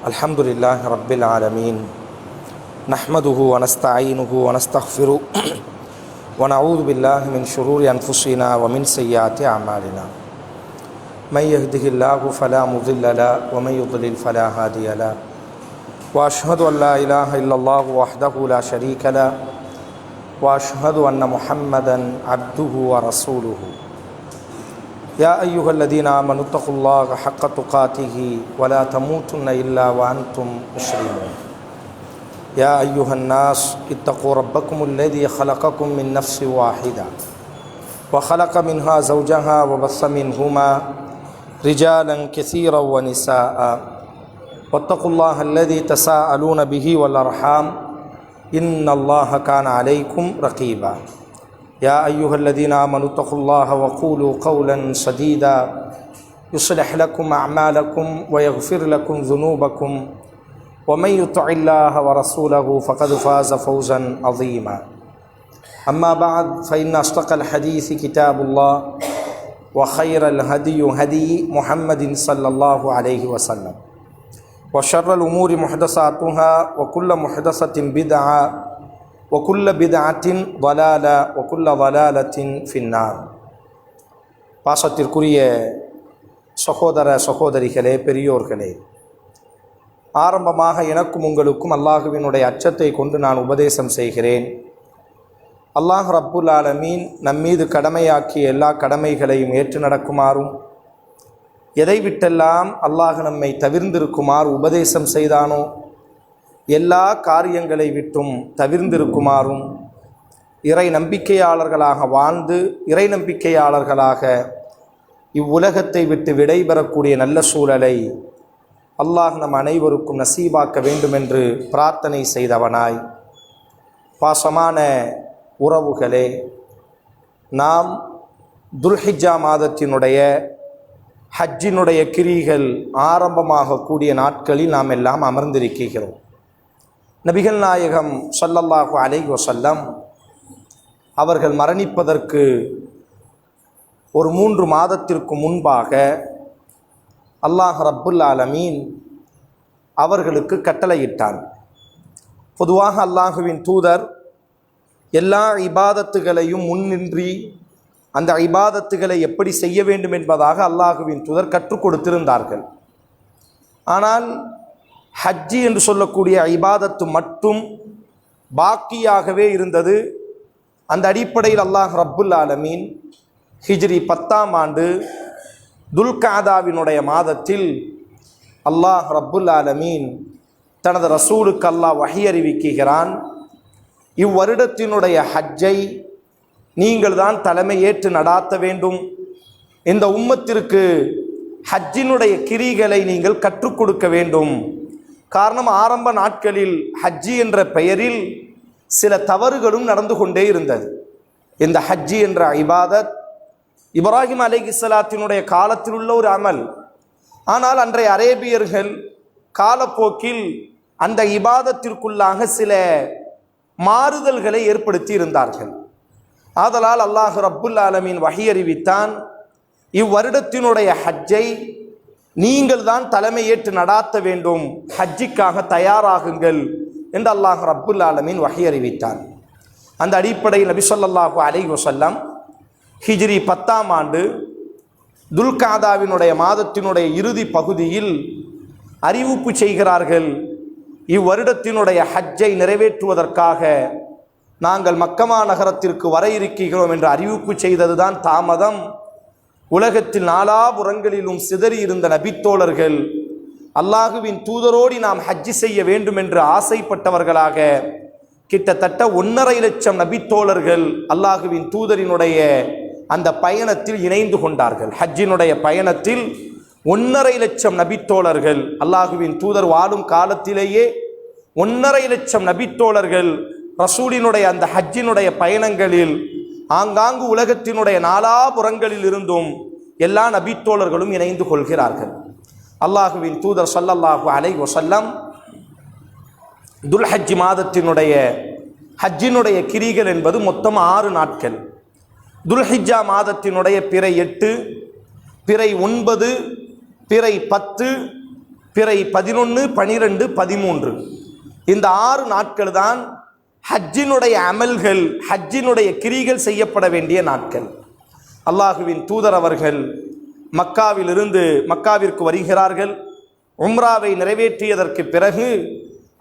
அல்ஹம்துலில்லாஹி ரப்பில் ஆலமீன் நஹ்மதுஹு வ நஸ்தஈனுஹு வ நஸ்தக்ஃபிருஹு வ நஊது பில்லாஹி மின் ஷுரூரி அன்ஃபுஸினா வ மின் ஸய்யிஆத்தி அமாலினா மை யஹ்திஹில்லாஹு ஃபலா முضில்ல லஹு வ மை யுضலில் ஃபலா ஹாதிய லஹு வ அஷ்ஹது அன் லா இலாஹ இல்லல்லாஹு வஹ்தஹு லா ஷரீக லஹு வ அஷ்ஹது அன்ன முஹம்மதன் அப்துஹு வ ரசூலுஹு யா அய்யுஹல்லதீன ஆமனு தகுல்லாஹ ஹக்க துகாத்திஹி வலா தமூதுன்ன இல்லா வ அன்தும் முஸ்லிமூன் யா அய்யுஹன்னாஸ் இத்தகூ ரப்பக்குமுல்லதீ ஹலகக்கும் மின் நஃப்ஸின் வாஹிதா வ ஹலக மின்ஹா ஸௌஜஹா வ பஸ்ஸ மின்ஹுமா ரிஜாலன் கஸீரன் வ நிஸாஅ வத்தகுல்லாஹ அல்லதீ தஸாஅலூன பிஹி வல் அர்ஹாம் இன்னல்லாஹ கான அலைக்கும் ரகீபா يا أيها الذين آمنوا اتقوا الله وقولوا قولا سديدا يصلح لكم أعمالكم ويغفر لكم ذنوبكم ومن يطع الله ورسوله فقد فاز فوزا عظيما أما بعد فإن أصدق الحديث كتاب الله وخير الهدي هدي محمد صلى الله عليه وسلم وشر الأمور محدثاتها وكل محدثة بدعة وكل بدعة ضلالة وكل ضلالة في النار. பாசத்திற்குரிய சகோதர சகோதரிகளே, பெரியோர்களே, ஆரம்பமாக எனக்கும் உங்களுக்கும் அல்லாஹுவினுடைய அச்சத்தை கொண்டு நான் உபதேசம் செய்கிறேன். அல்லாஹ் ரப்புல் ஆலமீன் நம்மீது கடமையாக்கிய எல்லா கடமைகளையும் ஏற்று நடக்குமாறும், எதை விட்டெல்லாம் அல்லாஹ் நம்மை தவிர்ந்திருக்குமாறு உபதேசம் செய்தானோ எல்லா காரியங்களை விட்டும் தவிர்ந்திருக்குமாறும், இறை நம்பிக்கையாளர்களாக வாழ்ந்து இறை நம்பிக்கையாளர்களாக இவ்வுலகத்தை விட்டு விடைபெறக்கூடிய நல்ல சூழலை அல்லாஹ் நம் அனைவருக்கும் நசீபாக்க வேண்டுமென்று பிரார்த்தனை செய்தவனாய், பாசமான உறவுகளே, நாம் துல்ஹிஜ்ஜா மாதத்தினுடைய ஹஜ்ஜினுடைய கிரிகள் ஆரம்பமாக கூடிய நாட்களில் நாம் எல்லாம் அமர்ந்திருக்கிறோம். நபிகள் நாயகம் ஸல்லல்லாஹு அலைஹி வஸல்லம் அவர்கள் மரணிப்பதற்கு ஒரு 3 மாதத்திற்கு முன்பாக அல்லாஹ் ரப்புல் ஆலமீன் அவர்களுக்கு கட்டளையிட்டான். பொதுவாக அல்லாஹுவின் தூதர் எல்லா இபாதத்துகளையும் முன்னின்றி அந்த இபாதத்துகளை எப்படி செய்ய வேண்டும் என்பதாக அல்லாஹுவின் தூதர் கற்றுக் கொடுத்திருந்தார்கள். ஆனால் ஹஜ்ஜி என்று சொல்லக்கூடிய இபாதத்து மட்டும் பாக்கியாகவே இருந்தது. அந்த அடிப்படையில் அல்லாஹ் ரப்புல் ஆலமீன் ஹிஜ்ரி 10ஆம் ஆண்டு துல்காதாவினுடைய மாதத்தில் அல்லாஹ் ரப்புல் ஆலமீன் தனது ரசூலுக்கு அல்லாஹ் வஹி அறிவிக்கிறான். இவ்வருடத்தினுடைய ஹஜ்ஜை நீங்கள் தான் தலைமை ஏற்று நடாத்த வேண்டும். இந்த உம்மத்திற்கு ஹஜ்ஜினுடைய கிரிகளை நீங்கள் கற்றுக் கொடுக்க வேண்டும். காரணம், ஆரம்ப நாட்களில் ஹஜ்ஜி என்ற பெயரில் சில தவறுகளும் நடந்து கொண்டே இருந்தது. இந்த ஹஜ்ஜி என்ற இபாதத் இப்ராஹிம் அலைஹிஸ்ஸலாத்தினுடைய காலத்தில் உள்ள ஒரு அமல். ஆனால் அன்றைய அரேபியர்கள் காலப்போக்கில் அந்த இபாதத்திற்குள்ளாக சில மாறுதல்களை ஏற்படுத்தி இருந்தார்கள். ஆதலால் அல்லாஹ் ரப்புல் ஆலமீன் வஹி அறிவித்தான், இவ்வருடத்தினுடைய ஹஜ்ஜை நீங்கள் தான் தலைமை ஏற்று நடாத்த வேண்டும், ஹஜ்ஜிக்காக தயாராகுங்கள் என்று அல்லாஹ் ரப்புல் ஆலமீன் வஹி அறிவித்தார். அந்த அடிப்படையில் நபி ஸல்லல்லாஹு அலைஹி வஸல்லம் ஹிஜ்ரி 10ஆம் ஆண்டு துல்காதாவினுடைய மாதத்தினுடைய இறுதி பகுதியில் அறிவிப்பு செய்கிறார்கள். இவ்வருடத்தினுடைய ஹஜ்ஜை நிறைவேற்றுவதற்காக நாங்கள் மக்கமா நகரத்திற்கு வர இருக்கிறோம் என்று அறிவிப்பு செய்ததுதான் தாமதம். உலகத்தில் நாலாபுறங்களிலும் சிதறி இருந்த நபித்தோழர்கள் அல்லாஹுவின் தூதரோடு நாம் ஹஜ்ஜி செய்ய வேண்டும் என்று ஆசைப்பட்டவர்களாக கிட்டத்தட்ட 1.5 லட்சம் நபித்தோழர்கள் அல்லாஹுவின் தூதரினுடைய அந்த பயணத்தில் இணைந்து கொண்டார்கள். ஹஜ்ஜினுடைய பயணத்தில் 1.5 லட்சம் நபித்தோழர்கள், அல்லாஹுவின் தூதர் வாழும் காலத்திலேயே 1.5 லட்சம் நபித்தோழர்கள் ரசூலினுடைய அந்த ஹஜ்ஜினுடைய பயணங்களில் ஆங்காங்கு உலகத்தினுடைய நாலாபுறங்களில் இருந்தும் எல்லா நபித்தோழர்களும் இணைந்து கொள்கிறார்கள். அல்லாஹுவின் தூதர் ஸல்லல்லாஹு அலைஹி வஸல்லம் துல்ஹஜ் மாதத்தினுடைய ஹஜ்ஜினுடைய கிரிகள் என்பது மொத்தம் 6 நாட்கள். துல்ஹிஜ்ஜா மாதத்தினுடைய பிறை 8, பிறை 9, பிறை 10, பிறை 11, 12, 13 இந்த 6 நாட்கள் தான் ஹஜ்ஜினுடைய அமல்கள், ஹஜ்ஜினுடைய கிரிகள் செய்யப்பட வேண்டிய நாட்கள். அல்லாஹுவின் தூதர் அவர்கள் மக்காவிற்கு வருகிறார்கள். உம்ராவை நிறைவேற்றியதற்கு பிறகு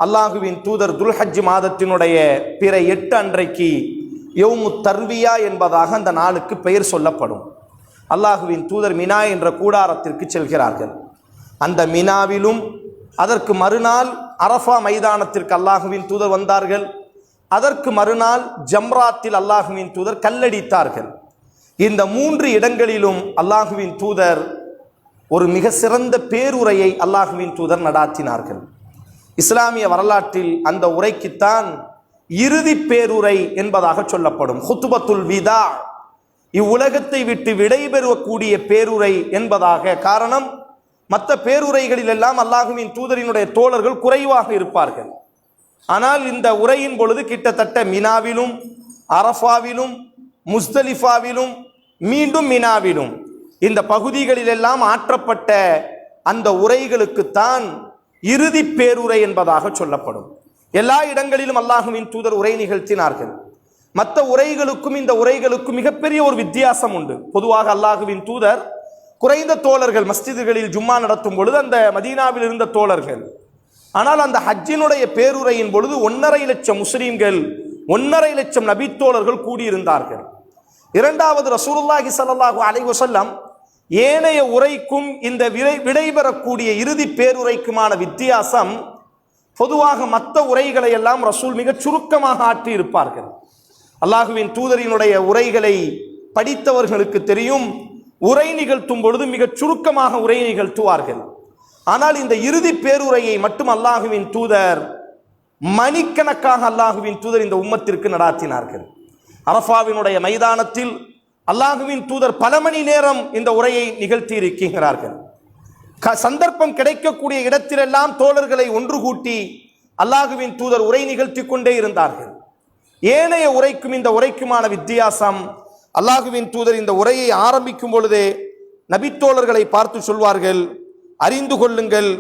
அல்லாஹுவின் தூதர் துல்ஹஜ் மாதத்தினுடைய பிறை 8 அன்றைக்கு யௌமு தர்வியா என்பதாக அந்த நாளுக்கு பெயர் சொல்லப்படும். அல்லாஹுவின் தூதர் மினா என்ற கூடாரத்திற்கு செல்கிறார்கள். அந்த மினாவிலும் அதற்கு மறுநாள் அரஃபா மைதானத்திற்கு அல்லாஹுவின் தூதர் வந்தார்கள். அதற்கு மறுநாள் ஜம்ராத்தில் அல்லாஹுவின் தூதர் கல்லடித்தார்கள். இந்த 3 இடங்களிலும் அல்லாஹுவின் தூதர் ஒரு மிக சிறந்த பேருரையை அல்லாஹுவின் தூதர் நடாத்தினார்கள். இஸ்லாமிய வரலாற்றில் அந்த உரைக்குத்தான் இறுதி பேருரை என்பதாக சொல்லப்படும். ஹுத்பத்துல் விதா, இவ்வுலகத்தை விட்டு விடைபெறக்கூடிய பேருரை என்பதாக. காரணம், மற்ற பேருரைகளில் எல்லாம் அல்லாஹுவின் தூதரினுடைய தோழர்கள் குறைவாக இருப்பார்கள். ஆனால் இந்த உரையின் பொழுது கிட்டத்தட்ட மினாவிலும் அரஃபாவிலும் முஸ்தலிஃபாவிலும் மீண்டும் மினாவிலும் இந்த பகுதிகளிலெல்லாம் ஆற்றப்பட்ட அந்த உரைகளுக்குத்தான் இறுதி பேருரை என்பதாக சொல்லப்படும். எல்லா இடங்களிலும் அல்லாஹுவின் தூதர் உரை நிகழ்த்தினார்கள். மற்ற உரைகளுக்கும் இந்த உரைகளுக்கும் மிகப்பெரிய ஒரு வித்தியாசம் உண்டு. பொதுவாக அல்லாஹுவின் தூதர் குறைந்த தோழர்கள் மஸ்ஜிதுகளில் ஜும்மா நடத்தும் பொழுது அந்த மதீனாவில் இருந்த தோழர்கள். ஆனால் அந்த ஹஜ்ஜினுடைய பேருரையின் பொழுது 1.5 லட்சம் முஸ்லீம்கள், 1.5 லட்சம் நபித்தோழர்கள் கூடியிருந்தார்கள். இரண்டாவது, ரசூலுல்லாஹி ஸல்லல்லாஹு அலைஹி வஸல்லம் ஏனைய உரைக்கும் இந்த விடைபெறக்கூடிய இறுதி பேருரைக்குமான வித்தியாசம், பொதுவாக மற்ற உரைகளை எல்லாம் ரசூல் மிக சுருக்கமாக ஆற்றி இருப்பார்கள். அல்லாஹுவின் தூதரினுடைய உரைகளை படித்தவர்களுக்கு தெரியும், உரை நிகழ்த்தும் பொழுது மிக சுருக்கமாக உரை நிகழ்த்துவார்கள். ஆனால் இந்த இறுதி பேருரையை மட்டும் அல்லாஹுவின் தூதர் மணிக்கணக்காக அல்லாஹுவின் தூதர் இந்த உம்மத்திற்கு நடாத்தினார்கள். அரஃபாவினுடைய மைதானத்தில் அல்லாஹுவின் தூதர் பல மணி நேரம் இந்த உரையை நிகழ்த்தி இருக்கிறார்கள். சந்தர்ப்பம் கிடைக்கக்கூடிய இடத்திலெல்லாம் தோழர்களை ஒன்று கூட்டி அல்லாஹுவின் தூதர் உரை நிகழ்த்தி கொண்டே இருந்தார்கள். ஏனைய உரைக்கும் இந்த உரைக்குமான வித்தியாசம், அல்லாஹுவின் தூதர் இந்த உரையை ஆரம்பிக்கும் பொழுதே நபித்தோழர்களை பார்த்து சொல்வார்கள், அறிந்து கொள்ளுங்கள்,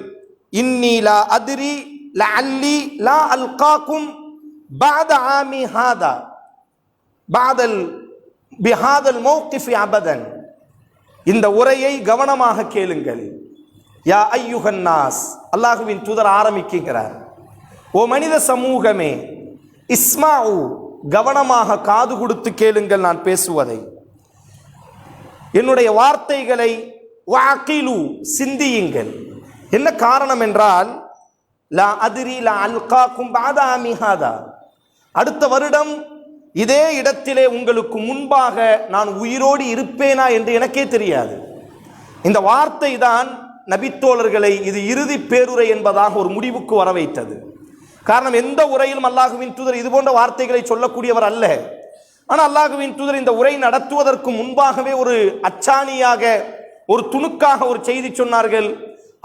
இன்னி லா அத்ரி லஅல்லி லா அல்காக்கும் பஅத ஆமி ஹாதா பஅதல் பிஹாதல் மௌகிஃபி அபதன். இந்த உரையை கவனமாக கேளுங்கள். யா ஐயுஹன் நாஸ், அல்லாஹுவின் தூதர் ஆரம்பிக்கிறார். ஓ மனித சமூகமே, இஸ்மாஉ, கவனமாக காது கொடுத்து கேளுங்கள் நான் பேசுவதை, என்னுடைய வார்த்தைகளை, வஅகிலு, சிந்தியுங்கள். என்ன காரணம் என்றால், லா அத்ரி லா அல்காக்கும் பஅத ஆமி ஹாதா, அடுத்த வருடம் இதே இடத்திலே உங்களுக்கு முன்பாக நான் உயிரோடு இருப்பேனா என்று எனக்கே தெரியாது. இந்த வார்த்தை தான் நபித்தோழர்களை இது இறுதி பேருரை என்பதாக ஒரு முடிவுக்கு வர வைத்தது. காரணம், எந்த உரையிலும் அல்லாஹுவின் தூதர் இது போன்ற வார்த்தைகளை சொல்லக்கூடியவர் அல்ல. ஆனால் அல்லாஹுவின் தூதர் இந்த உரை நடத்துவதற்கு முன்பாகவே ஒரு அச்சாணியாக, ஒரு துணுக்காக ஒரு செய்தி சொன்னார்கள்.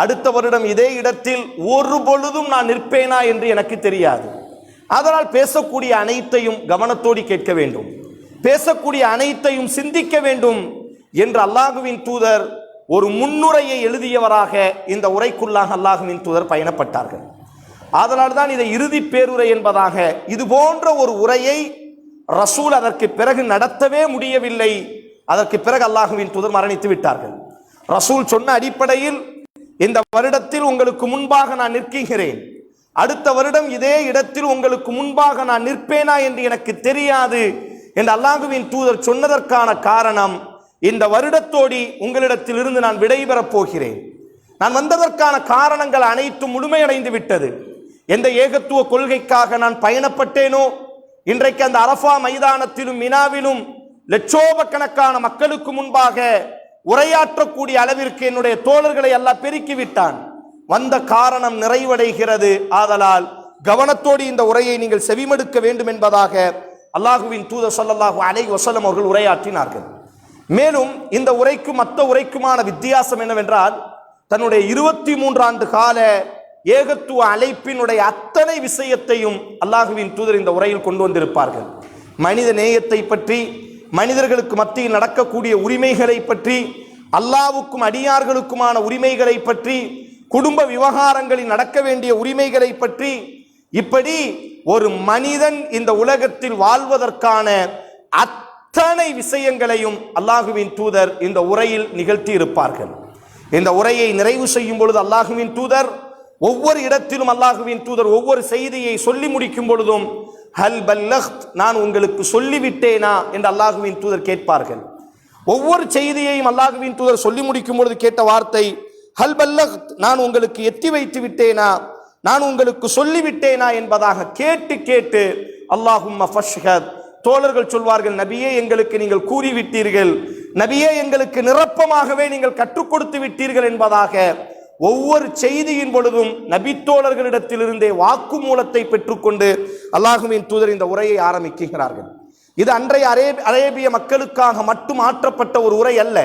அடுத்த வருடம் இதே இடத்தில் ஒரு பொழுதும் நான் நிற்பேனா என்று எனக்கு தெரியாது. அதனால் பேசக்கூடிய அனைத்தையும் கவனத்தோடு கேட்க வேண்டும், பேசக்கூடிய அனைத்தையும் சிந்திக்க வேண்டும் என்று அல்லாஹுவின் தூதர் ஒரு முன்னுரையை எழுதியவராக இந்த உரைக்குள்ளாக அல்லாஹுவின் தூதர் பயணப்பட்டார்கள். அதனால் தான் இதை இறுதி பேருரை என்பதாக, இது போன்ற ஒரு உரையை ரசூல் அதற்கு பிறகு நடத்தவே முடியவில்லை. அதற்கு பிறகு அல்லாஹுவின் தூதர் மரணித்து விட்டார்கள். ரசூல் சொன்ன அடிப்படையில் இந்த வருடத்தில் உங்களுக்கு முன்பாக நான் நிற்கிறேன், அடுத்த வருடம் இதே இடத்தில் உங்களுக்கு முன்பாக நான் நிற்பேனா என்று எனக்கு தெரியாது என்று அல்லாஹுவின் தூதர் சொன்னதற்கான காரணம், இந்த வருடத்தோடி உங்களிடத்திலிருந்து நான் விடைபெறப் போகிறேன். நான் வந்ததற்கான காரணங்கள் அனைத்தும் முழுமையடைந்து விட்டது. எந்த ஏகத்துவ கொள்கைக்காக நான் பயணப்பட்டேனோ, இன்றைக்கு அந்த அரஃபா மைதானத்திலும் மினாவிலும் லட்சோபக்கணக்கான மக்களுக்கு முன்பாக உரையாற்றக்கூடிய அளவிற்கு என்னுடைய தோழர்களை அல்லாஹ் பெருக்கிவிட்டான். வந்த காரணம் நிறைவடைகிறது. ஆதலால் கவனத்தோடு இந்த உரையை நீங்கள் செவிமடுக்க வேண்டும் என்பதாக அல்லாஹுவின் தூதர் ஸல்லல்லாஹு அலைஹி வஸல்லம் அவர்கள் உரையாற்றினார்கள். மேலும் இந்த உரைக்கும் மற்ற உரைக்குமான வித்தியாசம் என்னவென்றால், தன்னுடைய 23 ஆண்டு கால ஏகத்துவ அழைப்பினுடைய அத்தனை விஷயத்தையும் அல்லாஹுவின் தூதர் இந்த உரையில் கொண்டு வந்திருப்பார்கள். மனித நேயத்தை பற்றி, மனிதர்களுக்கு மத்தியில் நடக்கக்கூடிய உரிமைகளை பற்றி, அல்லாஹ்வுக்கும் அடியார்களுக்குமான உரிமைகளை பற்றி, குடும்ப விவகாரங்களில் நடக்க வேண்டிய உரிமைகளை பற்றி, இப்படி ஒரு மனிதன் இந்த உலகத்தில் வாழ்வதற்கான அத்தனை விஷயங்களையும் அல்லாஹுவின் தூதர் இந்த உரையில் நிகழ்த்தி இருப்பார்கள். இந்த உரையை நிறைவு செய்யும் பொழுது அல்லாஹுவின் தூதர் ஒவ்வொரு இடத்திலும் அல்லாஹுவின் தூதர் ஒவ்வொரு செய்தியை சொல்லி முடிக்கும் பொழுதும் ஹல் பல்லக்த், நான் உங்களுக்கு சொல்லிவிட்டேனா என்று அல்லாஹுவின் தூதர் கேட்பார்கள். ஒவ்வொரு செய்தியையும் அல்லாஹுவின் தூதர் சொல்லி முடிக்கும் பொழுது கேட்ட வார்த்தை ஹல் பல்லக்த், நான் உங்களுக்கு எத்தி வைத்து விட்டேனா, நான் உங்களுக்கு சொல்லிவிட்டேனா என்பதாக கேட்டு கேட்டு அல்லாஹும்ம ஃபஷ்ஹத், தோழர்கள் சொல்வார்கள், நபியே எங்களுக்கு நீங்கள் கூறிவிட்டீர்கள், நபியே எங்களுக்கு நிரப்பமாகவே நீங்கள் கற்றுக் கொடுத்து விட்டீர்கள் என்பதாக ஒவ்வொரு செய்தியின் பொழுதும் நபித்தோழர்களிடத்திலிருந்தே வாக்குமூலத்தை பெற்றுக்கொண்டு அல்லாஹுவின் தூதர் இந்த உரையை ஆரம்பிக்கிறார்கள். இது அன்றைய அரேபிய மக்களுக்காக மட்டும் ஆற்றப்பட்ட ஒரு உரை அல்ல,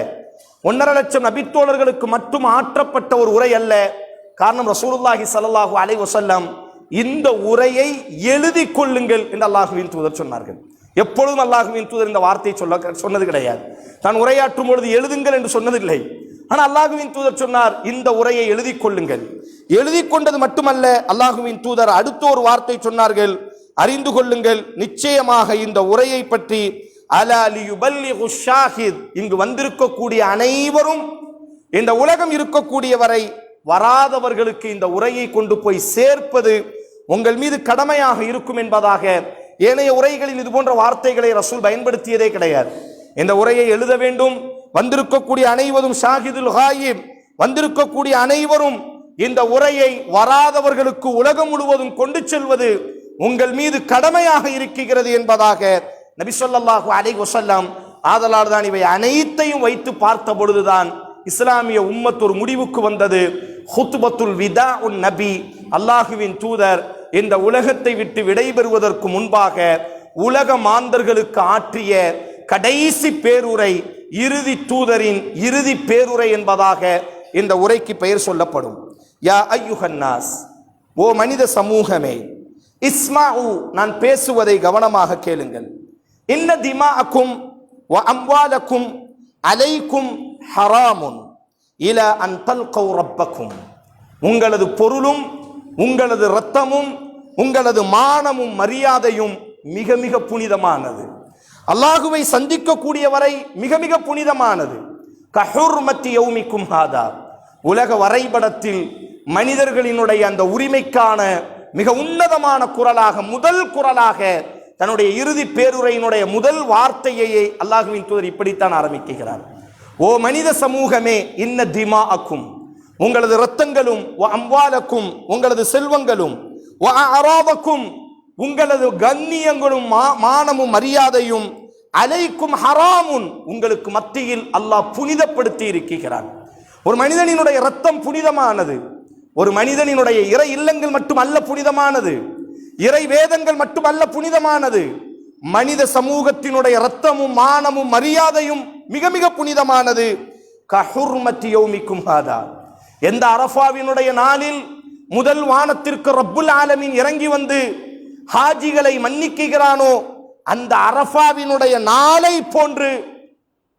1.5 லட்சம் நபித்தோழர்களுக்கு மட்டும் ஆற்றப்பட்ட ஒரு உரை அல்ல. காரணம், ரசூலுல்லாஹி ஸல்லல்லாஹு அலைஹி வஸல்லம் இந்த உரையை எழுதி கொள்ளுங்கள் என்று அல்லாஹுவின் தூதர் சொன்னார்கள். எப்பொழுதும் அல்லாஹுவின் தூதர் இந்த வார்த்தையை சொன்னது கிடையாது. தான் உரையாற்றும் பொழுது எழுதுங்கள் என்று சொன்னதில்லை. ஆனால் அல்லாஹுவின் தூதர் சொன்னார், இந்த உரையை எழுதி கொள்ளுங்கள். எழுதி கொண்டது மட்டுமல்ல, அல்லாஹுவின் தூதர் அடுத்த ஒரு வார்த்தை சொன்னார்கள், அறிந்து கொள்ளுங்கள், நிச்சயமாக இந்த உரையை பற்றி அலா லியுபல்லிகு ஷாஹித், இங்கு வந்திருக்கக்கூடிய அனைவரும், இந்த உலகம் இருக்கக்கூடிய வரை வராதவர்களுக்கு இந்த உரையை கொண்டு போய் சேர்ப்பது உங்கள் மீது கடமையாக இருக்கும் என்பதாக ஏனைய உரைகளில் இது போன்ற வார்த்தைகளை ரசூல் பயன்படுத்தியதே கிடையாது. இந்த உரையை எழுத வேண்டும், வந்திருக்கக்கூடிய அனைவரும் ஷாஹிதுல் ஹாயிப், வந்திருக்கக்கூடிய அனைவரும் இந்த உரையை வராதவர்களுக்கு உலகம் முழுவதும் கொண்டு செல்வது உங்கள் மீது கடமையாக இருக்கிறது என்பதாக நபி ஸல்லல்லாஹு அலைஹி வஸல்லம், ஆதலால் தான் இவை அனைத்தையும் வைத்து பார்த்த பொழுதுதான் இஸ்லாமிய உம்மத் ஒரு முடிவுக்கு வந்தது. ஹுத்பத்துல் விதா உன் நபி, அல்லாஹுவின் தூதர் இந்த உலகத்தை விட்டு விடைபெறுவதற்கு முன்பாக உலக மாந்தர்களுக்கு ஆற்றிய கடைசி பேருரை, இறுதி தூதரின் இறுதி பேருரை என்பதாக இந்த உரைக்கு பெயர் சொல்லப்படும். யா அய்யுஹன்னாஸ், ஓ மனித சமூகமே, இஸ்மாஉ, நான் பேசுவதை கவனமாக கேளுங்கள். இன்ன திமாஅக்கும் வ அம்வாலக்கும் அலைக்கும் ஹராமுன் இலா அன் தல்கௌ ரப்பக்கும், உங்களது பொருளும் உங்களது இரத்தமும் உங்களது மானமும் மரியாதையும் மிக மிக புனிதமானது. அல்லாஹுவை சந்திக்கக்கூடிய வரை மிக மிக புனிதமானது. கஹுர்மத்தி யௌமிக்கும் ஹாதா, உலக வரைபடத்தில் மனிதர்களினுடைய அந்த உரிமைக்கான மிக உன்னதமான குரலாக, முதல் குரலாக, தன்னுடைய இறுதி பேருரையினுடைய முதல் வார்த்தையை அல்லாஹுவின் தூதர் இப்படித்தான் ஆரம்பிக்கிறார். ஓ மனித சமூகமே, இன்ன திமாஅக்கும், உங்களது இரத்தங்களும், வ அம்வாலக்கும், உங்களது செல்வங்களும், வ அராபக்கும், உங்களது கண்ணியங்களும் மானமும் மரியாதையும், அலைக்கும் ஹராமுன், உங்களுக்கு மத்தியில் அல்லாஹ் புனிதப்படுத்தி இருக்கிறான். ஒரு மனிதனினுடைய இரத்தம் புனிதமானது. ஒரு மனிதனினுடைய இறை இல்லங்கள் மட்டுமல்ல புனிதமானது, இறை வேதங்கள் மட்டுமல்ல புனிதமானது. மனித சமூகத்தினுடைய இரத்தமும் மானமும் மரியாதையும் மிக மிக புனிதமானது. கஹுர்மத்தி யௌமிக்கும் ஹாதா, எந்த அரஃபாவினுடைய நாளில் முதல் வானத்திற்கு ரப்புல் ஆலமீன் இறங்கி வந்து ஹாஜிகளை மன்னிக்கிறானோ, அந்த அரஃபாவினுடைய நாளை போன்று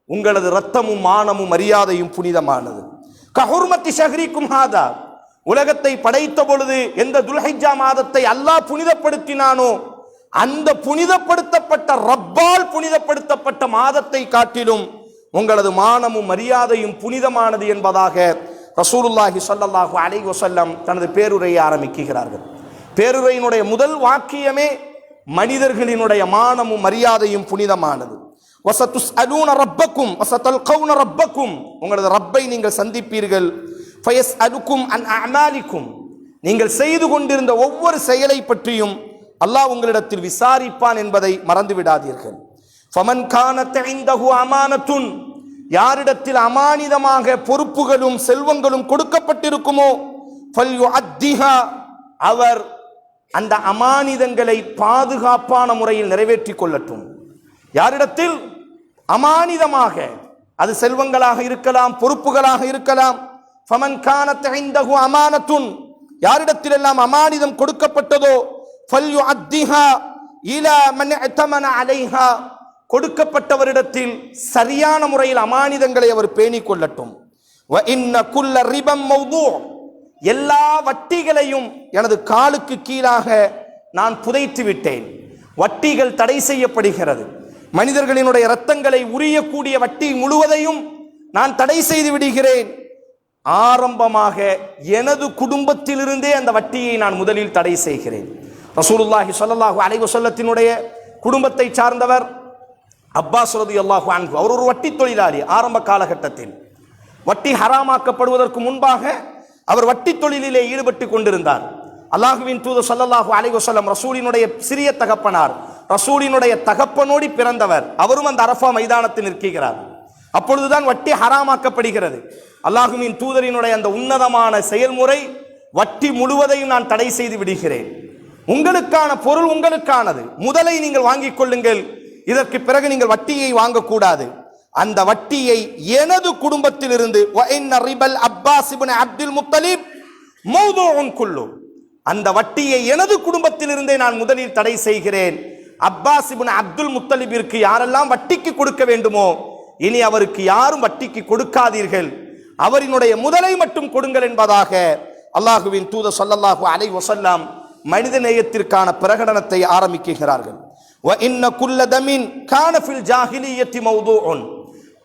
உங்களது இரத்தமும் மானமும் மரியாதையும் புனிதமானது. கஹுர்மத்தி ஷஹ்ரிக்கும் ஹாதா, உலகத்தை படைத்த பொழுது எந்த துல்ஹிஜ்ஜா மாதத்தை அல்லாஹ் புனிதப்படுத்தினானோ, அந்த புனிதப்படுத்தப்பட்ட ரப்பால் புனிதப்படுத்தப்பட்ட மாதத்தை காட்டிலும் உங்களது மானமும் மரியாதையும் புனிதமானது என்பதாக ரசூலுல்லாஹி ஸல்லல்லாஹு அலைஹி வஸல்லம் தனது பேருரையை ஆரம்பிக்கிறார்கள். பேருரையினுடைய முதல் வாக்கியமே மனிதர்களினுடைய மானமும் மரியாதையும் புனிதமானது. வஸதுஸ்அலூன ரப்பக்கும் வஸதல்கௌன ரப்பக்கும், உங்களது ரப்பை நீங்கள் சந்திப்பீர்கள். ஃபயஸ்அலுக்கும் அன் அஅமாலிக்கும், நீங்கள் செய்து கொண்டிருந்த ஒவ்வொரு செயலை பற்றியும் அல்லாஹ் உங்களிடத்தில் விசாரிப்பான் என்பதை மறந்து விடாதீர்கள். ஃபமன் கானத் இன்தஹு அமானத்துன், யாரிடத்தில் அமானிதமாக பொறுப்புகளும் செல்வங்களும் கொடுக்கப்பட்டிருக்குமோ, ஃபல்யுஅத்திஹா, அவர் அந்த அமானிதங்களை பாதுகாப்பான முறையில் நிறைவேற்றிக் கொள்ளட்டும். யாரிடத்தில் அமானிதமாக, அது செல்வங்களாக இருக்கலாம், பொறுப்புகளாக இருக்கலாம். ஃபமன் கானத் இன்தஹு அமானத்துன், யாரிடத்திலெல்லாம் அமானிதம் கொடுக்கப்பட்டதோ, ஃபல்யுஅத்திஹா இலா மன் அத்தமன அலைஹா, கொடுக்கப்பட்டவரிடத்தில் சரியான முறையில் அமானிதங்களை அவர் பேணிக் கொள்ளட்டும். எல்லா வட்டிகளையும் எனது காலுக்கு கீழாக நான் புதைத்து விட்டேன். வட்டிகள் தடை செய்யப்படுகிறது. மனிதர்களினுடைய இரத்தங்களை உரியக்கூடிய வட்டி முழுவதையும் நான் தடை செய்து விடுகிறேன். ஆரம்பமாக எனது குடும்பத்திலிருந்தே அந்த வட்டியை நான் முதலில் தடை செய்கிறேன். ரசூலுல்லாஹி ஸல்லல்லாஹு அலைஹி வஸல்லத்தினுடைய குடும்பத்தை சார்ந்தவர் அப்பாஸ் ரலியல்லாஹு அன்ஹு. அவர் ஒரு வட்டி தொழிலாளி. ஆரம்ப காலகட்டத்தில் வட்டி ஹராமாக்கப்படுவதற்கு முன்பாக அவர் வட்டி தொழிலிலே ஈடுபட்டு கொண்டிருந்தார். அல்லாஹுவின் தூதர் ஸல்லல்லாஹு அலைஹி வஸல்லம் ரசூலினுடைய சிறிய தகப்பனார், ரசூலினுடைய தகப்பனோடி பிறந்தவர். அவரும் அந்த அரஃபா மைதானத்தில் நிற்கிறார். அப்பொழுதுதான் வட்டி ஹராமாக்கப்படுகிறது. அல்லாஹுவின் தூதரினுடைய அந்த உன்னதமான செயல்முறை, வட்டி முழுவதையும் நான் தடை செய்து விடுகிறேன். உங்களுக்கான பொருள் உங்களுக்கானது, முதலை நீங்கள் வாங்கிக் கொள்ளுங்கள், இதற்கு பிறகு நீங்கள் வட்டியை வாங்கக்கூடாது. அந்த வட்டியை எனது குடும்பத்திலிருந்து அப்பாஸ் இப்னு அப்துல் முத்தலிப் மௌதூஉன் குல்லு, அந்த வட்டியை எனது குடும்பத்திலிருந்தே நான் முதலில் தடை செய்கிறேன். அப்பாஸ் இப்னு அப்துல் முத்தலிபிற்கு யாரெல்லாம் வட்டிக்கு கொடுக்க வேண்டுமோ இனி அவருக்கு யாரும் வட்டிக்கு கொடுக்காதீர்கள், அவரினுடைய முதலை மட்டும் கொடுங்கள் என்பதாக அல்லாஹுவின் தூதர் ஸல்லல்லாஹு அலைஹி வஸல்லம் மனித நேயத்திற்கான பிரகடனத்தை ஆரம்பிக்கிறார்கள்.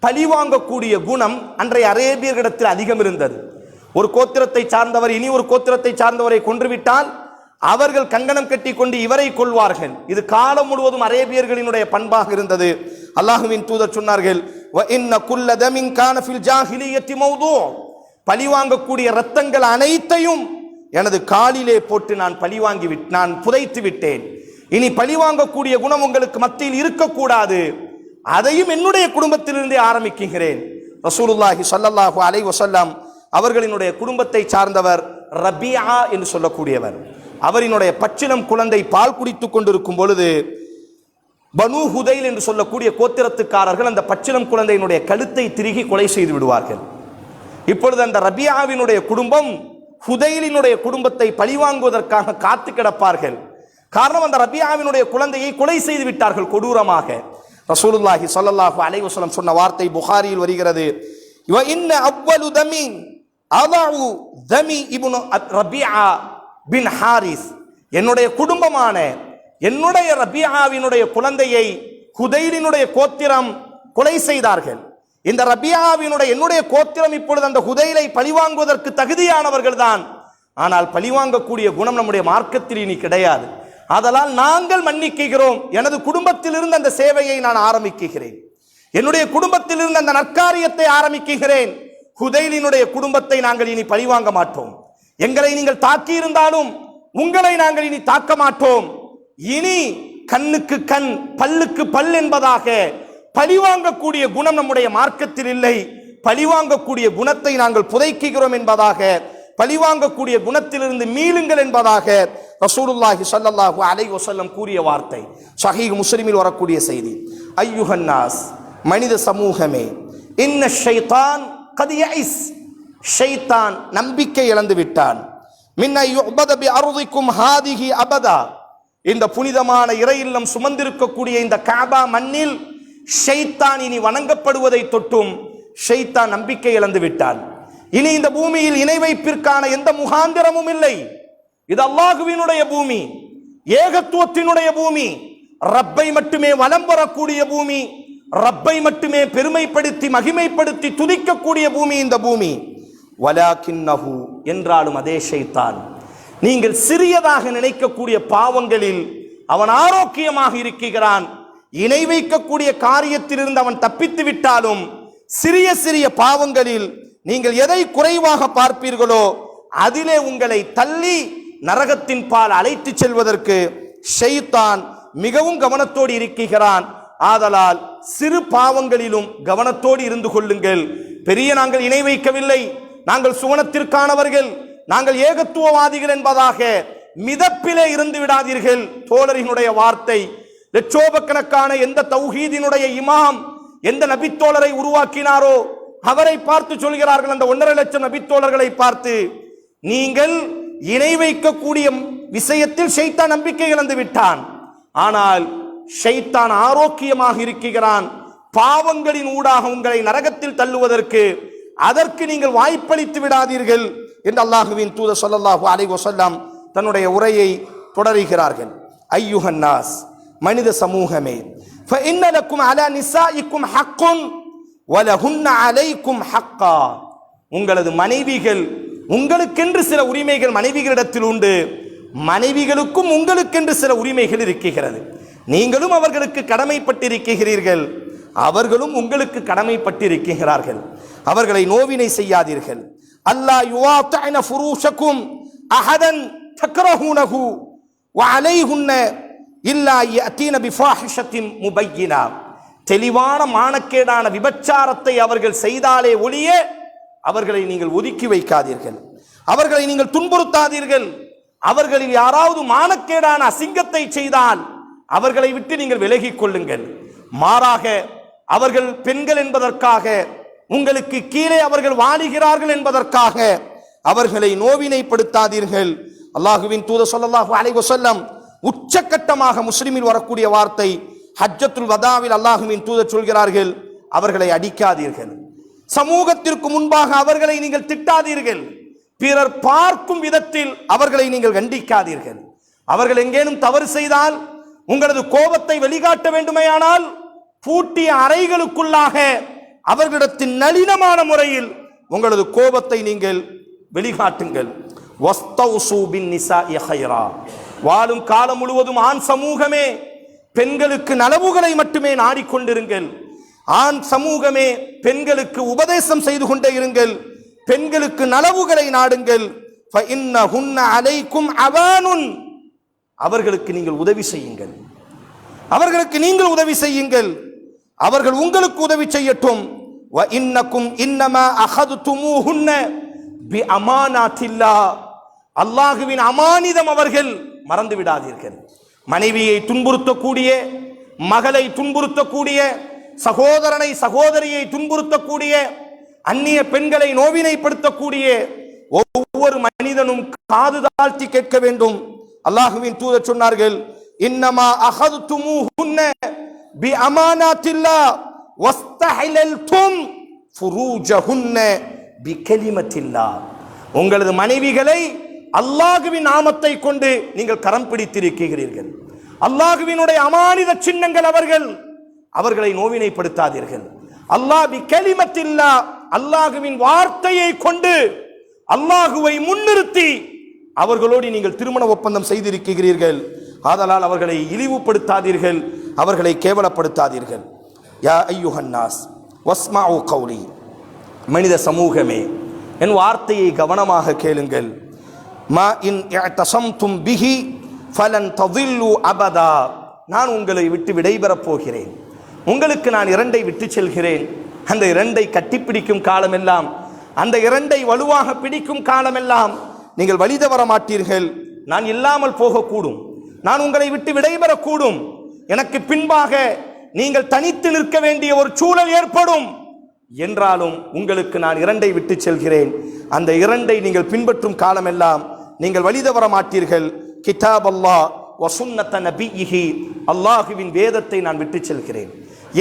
பழிவாங்கக்கூடிய குணம் அன்றைய அரேபியர்களிடத்தில் அதிகம் இருந்தது. ஒரு கோத்திரத்தை சார்ந்தவர் இனி ஒரு கோத்திரத்தை சார்ந்தவரை கொன்றுவிட்டால் அவர்கள் கங்கணம் கட்டி கொண்டு இவரை கொள்வார்கள். இது காலம் முழுவதும் அரேபியர்களினுடைய பண்பாக இருந்தது. அல்லாஹுவின் தூதர் சொன்னார்கள், பழிவாங்கக்கூடிய இரத்தங்கள் அனைத்தையும் எனது காலிலே போட்டு நான் புதைத்து விட்டேன். இனி பழிவாங்கக்கூடிய குணம் உங்களுக்கு மத்தியில் இருக்கக்கூடாது, அதையும் என்னுடைய குடும்பத்திலிருந்தே ஆரம்பிக்கிறேன். ரசூலுல்லாஹி ஸல்லல்லாஹு அலைஹி வஸல்லம் அவர்களினுடைய குடும்பத்தை சார்ந்தவர் ரபியா என்று சொல்லக்கூடியவர். அவரினுடைய பச்சிலம் குழந்தை பால் குடித்துக் கொண்டிருக்கும் பொழுது பனு ஹுதைல் என்று சொல்லக்கூடிய கோத்திரத்துக்காரர்கள் அந்த பச்சிலம் குழந்தையினுடைய கழுத்தை திருகி கொலை செய்து விடுவார்கள். இப்பொழுது அந்த ரபியாவினுடைய குடும்பம் ஹுதைலினுடைய குடும்பத்தை பழிவாங்குவதற்காக காத்து கிடப்பார்கள். காரணம், அந்த ரபியாவினுடைய குழந்தையை கொலை செய்து விட்டார்கள் கொடூரமாக. ரசூலுல்லாஹி ஸல்லல்லாஹு அலைஹி வஸல்லம் சொன்ன வார்த்தை புகாரியில் வருகிறது, இன்ன அவ்வலு தமி அதஉ தமி இப்னு ரபியா பின் ஹாரிஸ், என்னுடைய குடும்பமான என்னுடைய ரபியாவினுடைய குழந்தையை ஹுதைலினுடைய கோத்திரம் கொலை செய்தார்கள். இந்த ரபியாவினுடைய என்னுடைய கோத்திரம் இப்பொழுது அந்த ஹுதைலை பழிவாங்குவதற்கு தகுதியானவர்கள் தான். ஆனால் பழிவாங்கக்கூடிய குணம் நம்முடைய மார்க்கத்தில் இனி கிடையாது. அதனால் நாங்கள் மன்னிக்கிறோம். எனது குடும்பத்திலிருந்து அந்த சேவையை நான் ஆரம்பிக்கிறேன், என்னுடைய குடும்பத்திலிருந்து அந்த நற்காரியத்தை ஆரம்பிக்கிறேன். ஹுதைலினுடைய குடும்பத்தை நாங்கள் இனி பழிவாங்க மாட்டோம். எங்களை நீங்கள் தாக்கி இருந்தாலும் உங்களை நாங்கள் இனி தாக்க மாட்டோம். இனி கண்ணுக்கு கண் பல்லுக்கு பல் என்பதாக பழிவாங்கக்கூடிய குணம் நம்முடைய மார்க்கத்தில் இல்லை. பழிவாங்கக்கூடிய குணத்தை நாங்கள் புதைக்கிறோம் என்பதாக, பழிவாங்கக்கூடிய குணத்திலிருந்து மீளுங்கள் என்பதாக ரசூலுல்லாஹி ஸல்லல்லாஹு அலைஹி வஸல்லம் கூறிய வார்த்தை ஸஹீஹ் முஸ்லிமில் வரக்கூடிய செய்தி. ஐயுஹன்னாஸ், மனித சமூகமே, இன்ன ஷைத்தான் கத் யஇஸ், ஷைத்தான் நம்பிக்கை இழந்து விட்டான். மின் யுபத பி அர்திக்கும் ஹாதிஹி அபதா, இந்த புனிதமான இறை இல்லம் சுமந்திருக்கக்கூடிய இந்த கஅபா மண்ணில் ஷைத்தான் இனி வணங்கப்படுவதை தொட்டும் ஷைத்தான் நம்பிக்கை இழந்து விட்டான். இனி இந்த பூமியில் இணை வைப்பிற்கான எந்த முகாந்திரமும் இல்லை. இது அல்லாஹுவினுடைய பூமி, ஏகத்துவத்தினுடைய பூமி, ரப்பை மட்டுமே வலம் வரக்கூடிய பூமி, ரப்பை மட்டுமே பெருமைப்படுத்தி மகிமைப்படுத்தி துதிக்கக்கூடிய பூமி இந்த பூமி. வலாக்கின்னஹு, என்றாலும் அதே ஷைத்தான் நீங்கள் சிறியதாக நினைக்கக்கூடிய பாவங்களில் அவன் ஆரோக்கியமாக இருக்கிறான். இணை வைக்கக்கூடிய காரியத்திலிருந்து அவன் தப்பித்து விட்டாலும் சிறிய சிறிய பாவங்களில் நீங்கள் எதை குறைவாக பார்ப்பீர்களோ அதிலே உங்களை தள்ளி நரகத்தின் பால் அழைத்து செல்வதற்கு ஷைத்தான் மிகவும் கவனத்தோடு இருக்கிறான். ஆதலால் சிறு பாவங்களிலும் கவனத்தோடு இருந்து கொள்ளுங்கள். பெரிய நாங்கள் இணை வைக்கவில்லை, நாங்கள் சுவனத்திற்கானவர்கள், நாங்கள் ஏகத்துவவாதிகள் என்பதாக மிதப்பிலே இருந்து விடாதீர்கள். தோழரினுடைய வார்த்தை, லட்சோபக்கணக்கான எந்த தௌஹீதினுடைய இமாம் எந்த நபித்தோழரை உருவாக்கினாரோ அவரை பார்த்து சொல்கிறார்கள், அந்த 1.5 லட்சம் நபித்தோழர்களை பார்த்து, நீங்கள் இணை வைக்கக்கூடிய விஷயத்தில் ஷைத்தான் நம்பிக்கை இழந்து விட்டான். ஆனால் ஷைத்தான் ஆரோக்கியமாக இருக்கிறான். பாவங்களின் ஊடாக உங்களை நரகத்தில் தள்ளுவதற்கு அதற்கு நீங்கள் வாய்ப்பளித்து விடாதீர்கள் என்று அல்லாஹுவின் தூதர் ஸல்லல்லாஹு அலைஹி வஸல்லம் தன்னுடைய உரையை தொடருகிறார்கள். ஐயுஹன் நாஸ், மனித சமூகமே, فإن لكم على نسائكم حق ولهن عليكم حقا. உங்களது மனைவிகள், உங்களுக்கென்று சில உரிமைகள் மனைவிகளிடத்தில் உண்டு, மனைவிகளுக்கும் உங்களுக்கென்று சில உரிமைகள் இருக்கிறது. நீங்களும் அவர்களுக்கு கடமைப்பட்டிருக்கிறீர்கள், அவர்களும் உங்களுக்கு கடமைப்பட்டிருக்கிறார்கள். அவர்களை நோவினை செய்யாதீர்கள். அல்லா யுவாத்தஅன ஃபுரூஷக்கும் அஹதன் தக்ரஹூனஹு வஅலைஹுன்ன இல்லா யஅதீன பிஃபாஹிஷத்தின் முபய்யினா. தெளிவான மானக்கேடான விபச்சாரத்தை அவர்கள் செய்தாலே ஒழிய அவர்களை நீங்கள் ஒதுக்கி வைக்காதீர்கள், அவர்களை நீங்கள் துன்புறுத்தாதீர்கள். அவர்களில் யாராவது மானக்கேடான அசிங்கத்தை செய்தால் அவர்களை விட்டு நீங்கள் விலகிக் கொள்ளுங்கள். மாறாக அவர்கள் பெண்கள் என்பதற்காக, உங்களுக்கு கீழே அவர்கள் வாழுகிறார்கள் என்பதற்காக அவர்களை நோவினைப்படுத்தாதீர்கள். அல்லாஹுவின் தூதர் ஸல்லல்லாஹு அலைஹி வஸல்லம் உச்சக்கட்டமாக முஸ்லிமில் வரக்கூடிய வார்த்தை, ஹஜ்ஜத்துல் வதாவில் அல்லாஹுவின் தூதர் சொல்கிறார்கள், அவர்களை அடிக்காதீர்கள், சமூகத்திற்கு முன்பாக அவர்களை நீங்கள் திட்டாதீர்கள், பிறர் பார்க்கும் விதத்தில் அவர்களை நீங்கள் கண்டிக்காதீர்கள். அவர்கள் எங்கேனும் தவறு செய்தால் உங்களது கோபத்தை வெளிக்காட்ட வேண்டுமையானால் பூட்டிய அறைகளுக்குள்ளாக அவர்களிடத்தின் நளினமான முறையில் உங்களது கோபத்தை நீங்கள் வெளிக்காட்டுங்கள். வாழும் காலம் முழுவதும் ஆண் சமூகமே பெண்களுக்கு நலவுகளை மட்டுமே நாடிக்கொண்டிருங்கள். ஆண் சமூகமே பெண்களுக்கு உபதேசம் செய்து கொண்டே இருங்கள், பெண்களுக்கு நலவுகளை நாடுங்கள். அவர்களுக்கு நீங்கள் உதவி செய்யுங்கள், அவர்களுக்கு நீங்கள் உதவி செய்யுங்கள், அவர்கள் உங்களுக்கு உதவி செய்யட்டும். அல்லாஹுவின் அமானிதம் அவர்கள் மறந்து விடாதீர்கள். மனைவியை துன்புறுத்தக்கூடிய, மகளை துன்புறுத்தக்கூடிய, சகோதரனை சகோதரியை துன்புறுத்தக்கூடிய, அந்நிய பெண்களை நோவினைப்படுத்தக்கூடிய ஒவ்வொரு மனிதனும் காது தாழ்த்தி கேட்க வேண்டும். அல்லாஹுவின் தூதர் சொன்னார்கள், இன்னமா அஹதுதுமுஹுன்ன பிஅமானாத்தில்லாஹ் வஸ்தஹலல்தும் ஃபுரூஜஹுன்ன பிகலிமத்தில்லாஹ். உங்களது மனைவிகளை அல்லாஹுவின் நாமத்தை கொண்டு நீங்கள் கரம் பிடித்திருக்கிறீர்கள். அல்லாஹுவினுடைய அமானித சின்னங்கள் அவர்கள், அவர்களை நோவினைப்படுத்தாதீர்கள். அல்லாஹ் பிகலிமத்தில்லாஹ், அல்லாஹுவின் வார்த்தையை கொண்டு, அல்லாஹுவை முன்னிறுத்தி அவர்களோடு நீங்கள் திருமண ஒப்பந்தம் செய்திருக்கிறீர்கள். ஆதலால் அவர்களை இழிவுபடுத்தாதீர்கள், அவர்களை கேவலப்படுத்தாதீர்கள். யா ஐயுஹன் நாஸ் வஸ்மஉ கௌலி, மனித சமூகமே என் வார்த்தையை கவனமாக கேளுங்கள். மா இன் இஅ்தஸம்தும் பிஹி ஃபலன் ததில்லு அபதா. நான் உங்களை விட்டு விடைபெறப் போகிறேன், உங்களுக்கு நான் இரண்டை விட்டு செல்கிறேன். அந்த இரண்டை கட்டிப்பிடிக்கும் காலமெல்லாம், அந்த இரண்டை வலுவாக பிடிக்கும் காலமெல்லாம் நீங்கள் வழி தவற மாட்டீர்கள். நான் இல்லாமல் போகக்கூடும், நான் உங்களை விட்டு விடைபெறக்கூடும், எனக்கு பின்பாக நீங்கள் தனித்து நிற்க வேண்டிய ஒரு சூழல் ஏற்படும். என்றாலும் உங்களுக்கு நான் இரண்டை விட்டு செல்கிறேன், அந்த இரண்டை நீங்கள் பின்பற்றும் காலமெல்லாம் நீங்கள் வழி தவற மாட்டீர்கள். கிதாப் அல்லாஹ் வ சுன்னத நபியிஹி, அல்லாஹுவின் வேதத்தை நான் விட்டு செல்கிறேன்,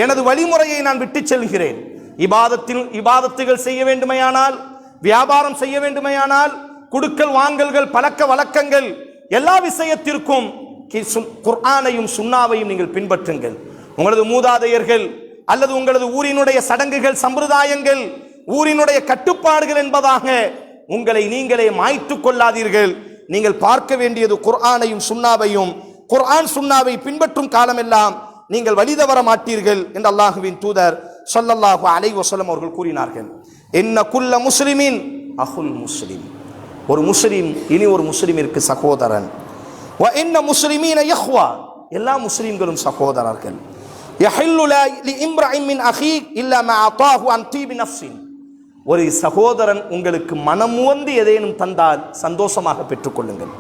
எனது வழிமுறையை நான் விட்டு செல்கிறேன். இபாதத்துகள் செய்ய வேண்டுமையானால், வியாபாரம் செய்ய வேண்டுமையானால், குடுக்கல் வாங்கல்கள், பழக்க வழக்கங்கள், எல்லா விஷயத்திற்கும் குர்ஆனையும் சுன்னாவையும் நீங்கள் பின்பற்றுங்கள். உங்களது மூதாதையர்கள் அல்லது உங்களது ஊரினுடைய சடங்குகள், சம்பிரதாயங்கள், ஊரினுடைய கட்டுப்பாடுகள் என்பதாக உங்களை நீங்களே மாய்த்து கொள்ளாதீர்கள். நீங்கள் பார்க்க வேண்டியது குர்ஆனையும் சுன்னாவையும். குர்ஆன் சுன்னாவை பின்பற்றும் காலமெல்லாம் நீங்கள் வழி தவற மாட்டீர்கள் என்று அல்லாஹுவின் தூதர் ஸல்லல்லாஹு அலைஹி வஸல்லம் அவர்கள் கூறினார்கள். இன்ன குல்ல முஸ்லிமின் அஹுல் முஸ்லிம், ஒரு முஸ்லிம் இனி ஒரு முஸ்லிமிற்கு சகோதரன். வ இன்ன முஸ்லிமீன இஹ்வா, எல்லா முஸ்லிம்களும் சகோதரர்கள். யஹில்லு லி இம்ரஇன் மின் அஹீக் இல்லா மா அதாஹு அன் தீபி நஃப்ஸின், ஒரு சகோதரன் உங்களுக்கு மனமுவந்து எதையும் தந்தால் சந்தோஷமாக பெற்றுக்கொள்ளுங்கள்.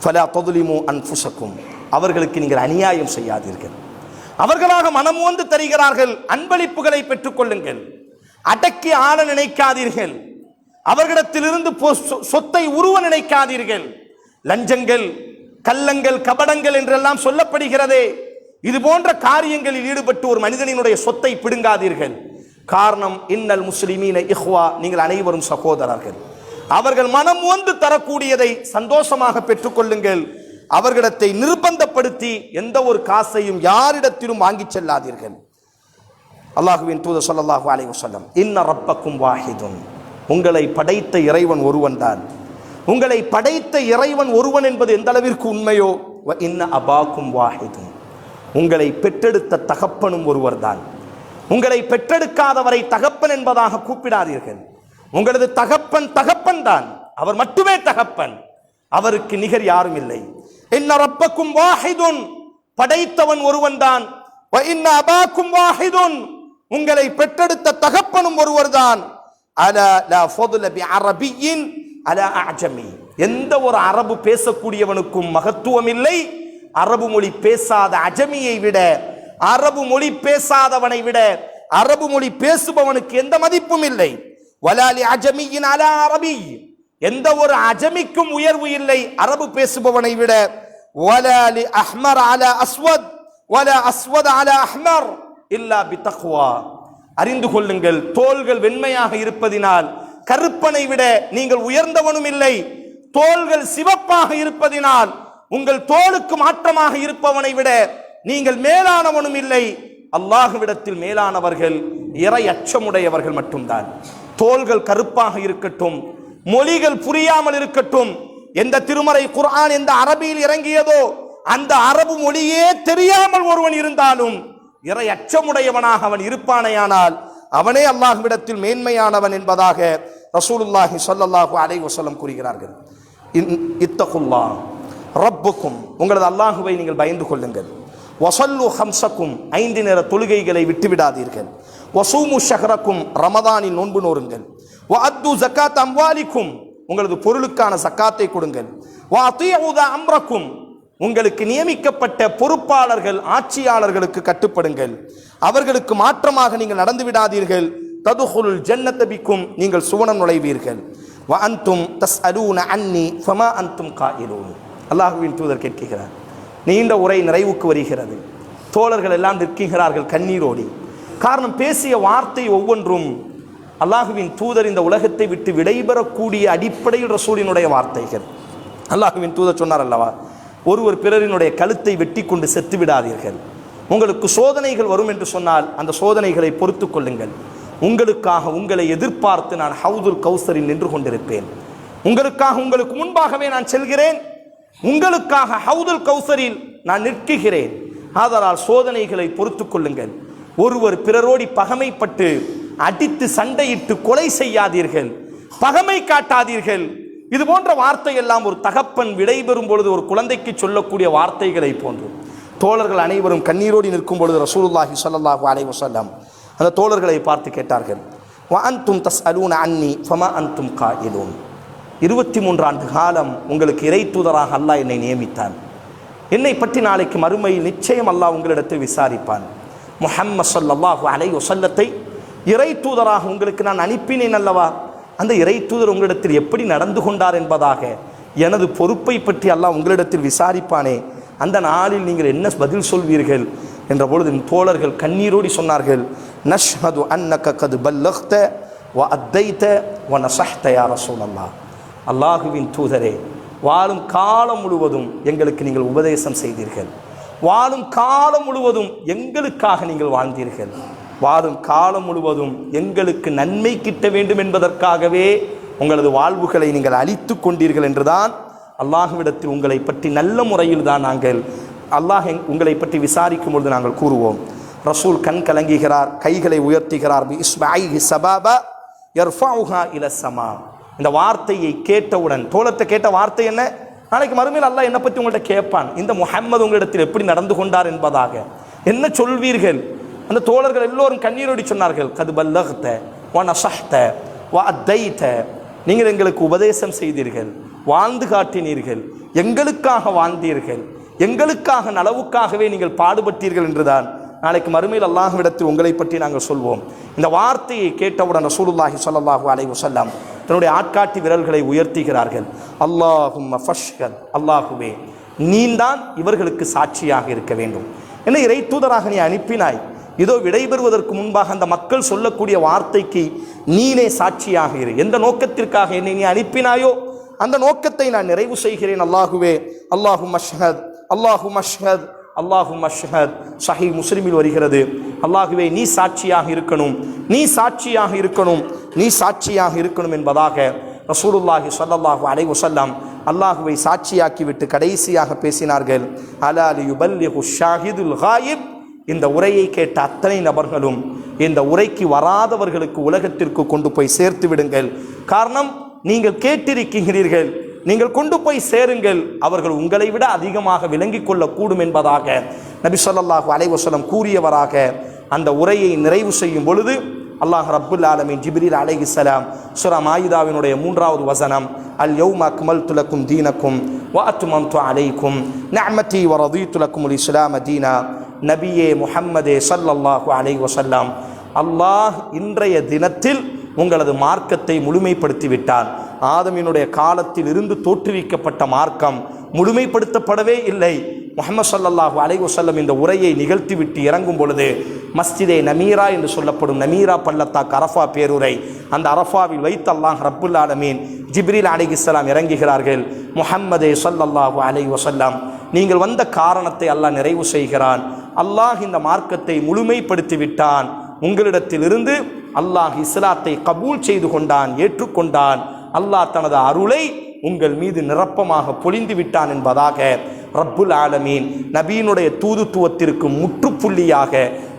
ஃபலா ததுலிமு அன்ஃபுஸக்கும், அவர்களுக்கு நீங்கள் அநியாயம் செய்யாதீர்கள். அவர்களாக மனமுவந்து தருகிறார்கள், அன்பளிப்புகளை பெற்றுக்கொள்ளுங்கள். அடக்கி ஆள நினைக்காதீர்கள், அவர்களிடத்திலிருந்து சொத்தை உருவ நினைக்காதீர்கள். லஞ்சங்கள், கள்ளங்கள், கபடங்கள் என்றெல்லாம் சொல்லப்படுகிறதே, இது போன்ற காரியங்களில் ஈடுபட்டு ஒரு மனிதனினுடைய சொத்தை பிடுங்காதீர்கள். காரணம், இன்னல் முஸ்லிமீன இஹ்வா, நீங்கள் அனைவரும் சகோதரர்கள். அவர்கள் மனம் வந்து தரக்கூடியதை சந்தோஷமாக பெற்றுக்கொள்ளுங்கள். அவர்களிடத்தை நிர்பந்தப்படுத்தி எந்த ஒரு காசையும் யாரிடத்திலும் வாங்கி செல்லாதீர்கள். அல்லாஹுவின் தூதர் ஸல்லல்லாஹு அலைஹி வஸல்லம், இன்ன ரப்பக்கும் வாஹிதுன், உங்களை படைத்த இறைவன் ஒருவன் தான். உங்களை படைத்த இறைவன் ஒருவன் என்பது எந்த அளவிற்கு உண்மையோ, இன்ன அபாக்கும் வாஹிதுன், உங்களை பெற்றெடுத்த தகப்பனும் ஒருவர் தான். உங்களை பெற்றெடுக்காதவரை தகப்பன் என்பதாக கூப்பிடாதீர்கள். உங்களது தகப்பன் தகப்பன் தான், அவர் மட்டுமே தகப்பன், அவருக்கு நிகர் யாரும் இல்லை. இன்ன ரப்பக்கும் வாஹிதுன், படைத்தவன் ஒருவன் தான். இன்ன அபாக்கும் வாஹிதுன், உங்களை பெற்றெடுத்த தகப்பனும் ஒருவர் தான். அலா லா ஃபதுல பி அரபியின் அலா அஜமி, எந்த ஒரு அரபு பேசக்கூடியவனுக்கும் மகத்துவம் இல்லை அரபு மொழி பேசாத அஜமியை விட, அரபு மொழி பேசாதவனை விட அரபு மொழி பேசுபவனுக்கு எந்த மதிப்பும் இல்லை. வலாலி அஜமியின் அலா அரபி, எந்த ஒரு அஜமிக்கும் உயர்வு இல்லை அரபு பேசுபவனை விட. வலாலி அஹ்மர் அலா அஸ்வத் வலா அஸ்வத் அலா அஹ்மர் இல்லா பித்தக்வா, அறிந்து கொள்ளுங்கள், தோள்கள் வெண்மையாக இருப்பதினால் கருப்பனை விட நீங்கள் உயர்ந்தவனும் இல்லை. தோள்கள் சிவப்பாக இருப்பதினால் உங்கள் தோளுக்கு மாற்றமாக இருப்பவனை விட நீங்கள் மேலானவனும் இல்லை. அல்லாஹ்விடத்தில் மேலானவர்கள் இறை அச்சமுடையவர்கள் மட்டும்தான். தோள்கள் கருப்பாக இருக்கட்டும், மொழிகள் புரியாமல் இருக்கட்டும், எந்த திருமறை குர்ஆன் எந்த அரபியில் இறங்கியதோ அந்த அரபு மொழியே தெரியாமல் ஒருவன் இருந்தாலும் இறை அச்சமுடையவனாக அவன் இருப்பானேயானால் அவனே அல்லாஹ்விடத்தில் மேன்மையானவன் என்பதாக ரசூலுல்லாஹி ஸல்லல்லாஹு அலைஹி வஸல்லம் கூறுகிறார்கள். இத்தகுல்லாஹ் ரப்புக்கும், உங்களது அல்லாஹுவை நீங்கள் பயந்து கொள்ளுங்கள். வஸல்லு ஹம்ஸக்கும், 5 நேர தொழுகைகளை விட்டுவிடாதீர்கள். வஸூமு ஷஹ்ரக்கும், ரமதானின் நோன்பு நோருங்கள். வஅத்து ஸகாத் அம்வாலிக்கும், உங்களது பொருளுக்கான ஸகாத்தை கொடுங்கள். வஅதீஉ தா அம்ரக்கும், உங்களுக்கு நியமிக்கப்பட்ட பொறுப்பாளர்கள் ஆட்சியாளர்களுக்கு கட்டுப்படுங்கள். அவர்களுக்கு மாற்றமாக நீங்கள் நடந்து விடாதீர்கள். ததுகுல் ஜன்னத பிக்கும், நீங்கள் சுவனம் நுழைவீர்கள். வ அன்தும் தஸ்அலூன அன்னி ஃபமா அன்தும் காயிலூன், அல்லாஹ்வின் தூதர் கேட்கிறார். நீண்ட உரை நிறைவுக்கு வருகிறது. தோழர்கள் எல்லாம் நிற்கிறார்கள் கண்ணீரோடி. காரணம், பேசிய வார்த்தை ஒவ்வொன்றும் அல்லாஹ்வின் தூதர் இந்த உலகத்தை விட்டு விடைபெறக்கூடிய அடிப்படையில் ரசூலினுடைய வார்த்தைகள். அல்லாஹ்வின் தூதர் சொன்னார் அல்லவா, ஒருவர் பிறரினுடைய கழுத்தை வெட்டி கொண்டு செத்து விடாதீர்கள். உங்களுக்கு சோதனைகள் வரும் என்று சொன்னால் அந்த சோதனைகளை பொறுத்து கொள்ளுங்கள். உங்களுக்காக உங்களை எதிர்பார்த்து நான் ஹவுதுல் கௌசரில் நின்று கொண்டிருப்பேன். உங்களுக்காக உங்களுக்கு முன்பாகவே நான் செல்கிறேன். உங்களுக்காக ஹவுதுல் கௌசரில் நான் நிற்கிறேன். ஆதலால் சோதனைகளை பொறுத்து கொள்ளுங்கள். ஒருவர் பிறரோடி பகைமைப்பட்டு அடித்து சண்டையிட்டு கொலை செய்யாதீர்கள், பகைமை காட்டாதீர்கள். இது போன்ற வார்த்தை எல்லாம் ஒரு தகப்பன் விடைபெறும் பொழுது ஒரு குழந்தைக்கு சொல்லக்கூடிய வார்த்தைகளை போன்று. தோழர்கள் அனைவரும் கண்ணீரோடி நிற்கும் பொழுது ரசூலுல்லாஹி ஸல்லல்லாஹு அலைஹி வஸல்லம் அந்த தோழர்களை பார்த்து கேட்டார்கள், வ அன்தும் தஸ்அலூன அன்னி ஃபமா அன்தும் காயிலூன், 23 ஆண்டு காலம் உங்களுக்கு இறை தூதராக அல்லாஹ் என்னை நியமித்தான். என்னை பற்றி நாளைக்கு மறுமையில் நிச்சயம் அல்லாஹ் உங்களிடத்தில் விசாரிப்பான். முஹம்மது ஸல்லல்லாஹு அலைஹி வஸல்லத்தை இறை தூதராக உங்களுக்கு நான் அனுப்பினேன் அல்லவா, அந்த இறை தூதர் உங்களிடத்தில் எப்படி நடந்து கொண்டார் என்பதாக எனது பொறுப்பை பற்றி அல்லாஹ் உங்களிடத்தில் விசாரிப்பானே, அந்த நாளில் நீங்கள் என்ன பதில் சொல்வீர்கள் என்ற பொழுது தோழர்கள் கண்ணீரோடி சொன்னார்கள், நஷ்ஹது அன்னக கத் பல்லக்த வ அத்தைத வ நஸஹ்த யா ரசூலல்லாஹ், அல்லாஹுவின் தூதரே, வாழும் காலம் முழுவதும் எங்களுக்கு நீங்கள் உபதேசம் செய்தீர்கள். வாழும் காலம் முழுவதும் எங்களுக்காக நீங்கள் வாழ்ந்தீர்கள். வாழும் காலம் முழுவதும் எங்களுக்கு நன்மை கிட்ட வேண்டும் என்பதற்காகவே உங்களது வாழ்வுகளை நீங்கள் அழித்து கொண்டீர்கள் என்றுதான் அல்லாஹ்விடத்தில் உங்களை பற்றி நல்ல முறையில் தான் நாங்கள் அல்லாஹ் உங்களை பற்றி விசாரிக்கும் பொழுது நாங்கள் கூறுவோம். ரசூல் கண் கலங்குகிறார், கைகளை உயர்த்துகிறார். இஸ்மாயில் சபாபா யர்ஃபஉஹா இல ஸமா, இந்த வார்த்தையை கேட்டவுடன் தோழத்தை கேட்ட வார்த்தை என்ன, நாளைக்கு மறுமையில் அல்லாஹ் என்னை பற்றி உங்கள்கிட்ட கேட்பான், இந்த முஹம்மது உங்களிடத்தில் எப்படி நடந்து கொண்டார் என்பதாக என்ன சொல்வீர்கள்? அந்த தோழர்கள் எல்லோரும் கண்ணீரோடி சொன்னார்கள், கது பல்லக்த வ நஸஹ்த வ அத்தைத, நீங்கள் எங்களுக்கு உபதேசம் செய்தீர்கள், வாழ்ந்து காட்டினீர்கள், எங்களுக்காக வாழ்ந்தீர்கள், எங்களுக்காக நலவுக்காகவே நீங்கள் பாடுபட்டீர்கள் என்றுதான் நாளைக்கு மறுமையில் அல்லாஹ்விடத்தில் உங்களை பற்றி நாங்கள் சொல்வோம். இந்த வார்த்தையை கேட்டவுடன் ரசூலுல்லாஹி ஸல்லல்லாஹு அலைஹி வஸல்லம் தன்னுடைய ஆட்காட்டி விரல்களை உயர்த்துகிறார்கள். அல்லாஹும்ம ஃபஷ்ஹத், அல்லாஹுவே நீந்தான் இவர்களுக்கு சாட்சியாக இருக்க வேண்டும், என்ன இறை தூதராக நீ அனுப்பினாய், இதோ விடைபெறுவதற்கு முன்பாக அந்த மக்கள் சொல்லக்கூடிய வார்த்தைக்கு நீனே சாட்சியாக இரு. எந்த நோக்கத்திற்காக என்னை நீ அனுப்பினாயோ அந்த நோக்கத்தை நான் நிறைவு செய்கிறேன். அல்லாஹுவே அல்லாஹும் அஷ்ஹத் அல்லாஹும் அஷ்ஹத் அல்லாஹும் அஷ்ஹத். சஹீஹ் முஸ்லிமில் வருகிறது, அல்லாஹுவே நீ சாட்சியாக இருக்கணும், நீ சாட்சியாக இருக்கணும், நீ சாட்சியாக இருக்கணும் என்பதாக ரசூலுல்லாஹி ஸல்லல்லாஹு அலைஹி வஸல்லம் அல்லாஹுவை சாட்சியாக்கிவிட்டு கடைசியாக பேசினார்கள், அலா லியுபல்லிகு ஷாஹிதுல் காயிப். இந்த உரையை கேட்ட அத்தனை நபர்களும் இந்த உரைக்கு வராதவர்களுக்கு உலகத்திற்கு கொண்டு போய் சேர்த்து விடுங்கள். காரணம், நீங்கள் கேட்டிருக்கிறீர்கள், நீங்கள் கொண்டு போய் சேருங்கள், அவர்கள் உங்களை விட அதிகமாக விளங்கிக் கொள்ளக்கூடும் என்பதாக நபி ஸல்லல்லாஹு அலைஹி வஸல்லம் கூறியவராக அந்த உரையை நிறைவு செய்யும் பொழுது அல்லாஹ் ரப்புல் ஆலமீன் ஜிப்ரீல் அலைஹிஸ்ஸலாம் சூரா மாயிதாவினுடைய 3வது வசனம், அல் யௌம அக்மல்து லக்கும் தீனக்கும் வ அத்மம்து அலைக்கும் நிஅமதி வ ரதீது லக்குமுல் இஸ்லாம தீனா. நபியே முஹம்மதே ஸல்லல்லாஹு அலைஹி வஸல்லம், அல்லாஹ் இன்றைய தினத்தில் உங்களது மார்க்கத்தை முழுமைப்படுத்தி விட்டார். ஆதமினுடைய காலத்தில் இருந்து தோற்றுவிக்கப்பட்ட மார்க்கம் முழுமைப்படுத்தப்படவே இல்லை. முஹம்மது ஸல்லல்லாஹு அலைஹி வஸல்லம் இந்த உரையை நிகழ்த்திவிட்டு இறங்கும் பொழுது மஸ்ஜிதே நமீரா என்று சொல்லப்படும் நமீரா பள்ளத்தாக்கு அரஃபா பேருரை, அந்த அரஃபாவில் வைத்து அல்லாஹ் ரப்புல் ஆலமீன் ஜிப்ரீல் அலைஹிஸ்ஸலாம் இறங்குகிறார்கள். முஹம்மதே ஸல்லல்லாஹு அலைஹி வஸல்லம், நீங்கள் வந்த காரணத்தை அல்லாஹ் நிறைவு செய்கிறான். அல்லாஹ் இந்த மார்க்கத்தை முழுமைப்படுத்தி விட்டான். உங்களிடத்திலிருந்து அல்லாஹ் இஸ்லாத்தை கபூல் செய்து கொண்டான், ஏற்றுக்கொண்டான். அல்லாஹ் தனது அருளை உங்கள் மீது நிரப்பமாக பொழிந்து விட்டான் என்பதாக ரப்புல் ஆலமீன் நபியினுடைய தூதுத்துவத்திற்கு முற்றுப்புள்ளியாக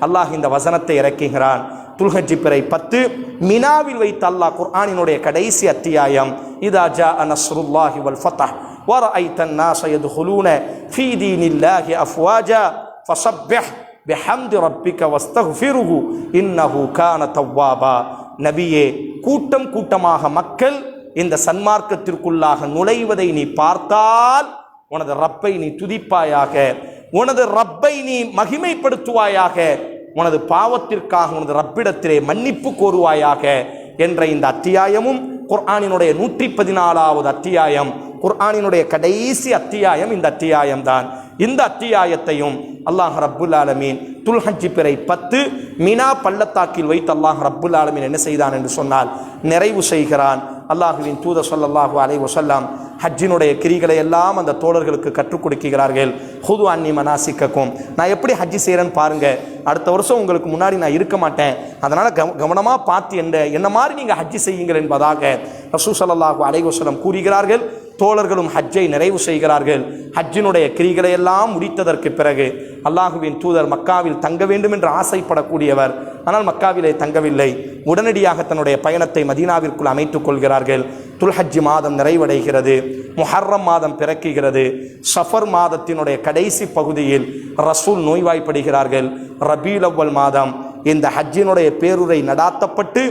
அல்லாஹ் இந்த வசனத்தை இறக்குகிறான். துல்ஹஜ் பிறை 10 மினாவில் வைத்து அல்லாஹ் குர்ஆனினுடைய கடைசி அத்தியாயம், இதா ஜாஅ நஸ்ருல்லாஹி வல் ஃபத்ஹ் வ ரஅய்தன் நாஸ யதுகுலூன ஃபீ தீனில்லாஹி அஃப்வாஜா ஃபஸப்பிஹ் பிஹம்தி ரப்பிக வஸ்தக்ஃபிருஹு இன்னஹு கான தவ்வாபா. நபியே, கூட்டம் கூட்டமாக மக்கள் இந்த சன்மார்க்கத்திற்குள்ளாக நுழைவதை நீ பார்த்தால் உனது ரப்பை நீ துதிப்பாயாக, உனது ரப்பை நீ மகிமைப்படுத்துவாயாக, உனது பாவத்திற்காக உனது ரப்பிடத்திலே மன்னிப்பு கோருவாயாக என்ற இந்த அத்தியாயமும் குர்ஆனினுடைய 114வது அத்தியாயம், குர்ஆனினுடைய கடைசி அத்தியாயம் இந்த அத்தியாயம்தான். இந்த அத்தியாயத்தையும் அல்லாஹ் ரப்புல் ஆலமீன் துல்ஹஜ் பிறை 10 மினா பள்ளத்தாக்கில் வைத்து அல்லாஹ் ரப்புல் ஆலமீன் என்ன செய்தான் என்று சொன்னால் நிறைவு செய்கிறான். அல்லாஹுவின் தூதர் ஸல்லல்லாஹு அலைஹி வஸல்லம் ஹஜ்ஜினுடைய கிரிகளை எல்லாம் அந்த தோழர்களுக்கு கற்றுக் கொடுக்கிறார்கள். ஹுது அன்னி மனாசிக்கக்கும், நான் எப்படி ஹஜ்ஜி செய்கிறேன்னு பாருங்க, அடுத்த வருஷம் உங்களுக்கு முன்னாடி நான் இருக்க மாட்டேன், அதனால் கவனமாக பார்த்து என்ன மாதிரி நீங்கள் ஹஜ்ஜி செய்யுங்கள் என்பதாக ரசூல் ஸல்லல்லாஹு அலைஹி வஸல்லம் கூறுகிறார்கள். தோழர்களும் ஹஜ்ஜை நிறைவு செய்கிறார்கள். ஹஜ்ஜினுடைய கிரிகளை எல்லாம் முடித்ததற்கு பிறகு அல்லாஹுவின் தூதர் மக்காவில் தங்க வேண்டும் என்று ஆசைப்படக்கூடியவர், ஆனால் மக்காவிலே தங்கவில்லை. உடனடியாக தன்னுடைய பயணத்தை மதீனாவிற்குள் அமைத்துக் கொள்கிறார்கள். துல்ஹஜ் மாதம் நிறைவடைகிறது, முஹர்ரம் மாதம் பிறக்குகிறது. சஃபர் மாதத்தினுடைய கடைசி பகுதியில் ரசூல் நோய்வாய்ப்படுகிறார்கள். ரபீல் அவ்வல் மாதம் இந்த ஹஜ்ஜினுடைய பேருரை நடாத்தப்பட்டு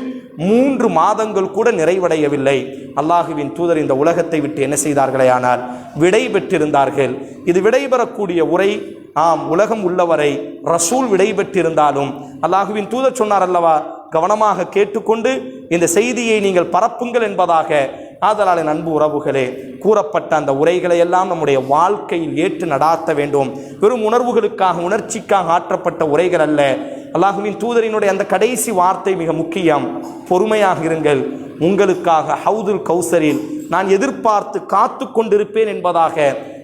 3 மாதங்கள் கூட நிறைவடையவில்லை. அல்லாஹுவின் தூதர் இந்த உலகத்தை விட்டு என்ன செய்தார்களே ஆனால் விடை பெற்றிருந்தார்கள். இது விடைபெறக்கூடிய உரை, ஆம், உலகம் உள்ளவரை ரசூல் விடை பெற்றிருந்தாலும் அல்லாஹுவின் தூதர் சொன்னார் அல்லவா, கவனமாக கேட்டுக்கொண்டு இந்த செய்தியை நீங்கள் பரப்புங்கள் என்பதாக. ஆதலால் அன்பு உறவுகளே, கூறப்பட்ட அந்த உரைகளை எல்லாம் நம்முடைய வாழ்க்கையில் ஏற்று நடாத்த வேண்டும். வெறும் உணர்வுகளுக்காக உணர்ச்சிக்காக ஆற்றப்பட்ட உரைகள் அல்ல. அல்லாஹுவின் தூதரினுடைய அந்த கடைசி வார்த்தை மிக முக்கியம், பொறுமையாக இருங்கள், உங்களுக்காக ஹவுதுல் கௌசரில் நான் எதிர்பார்த்து காத்து கொண்டிருப்பேன் என்பதாக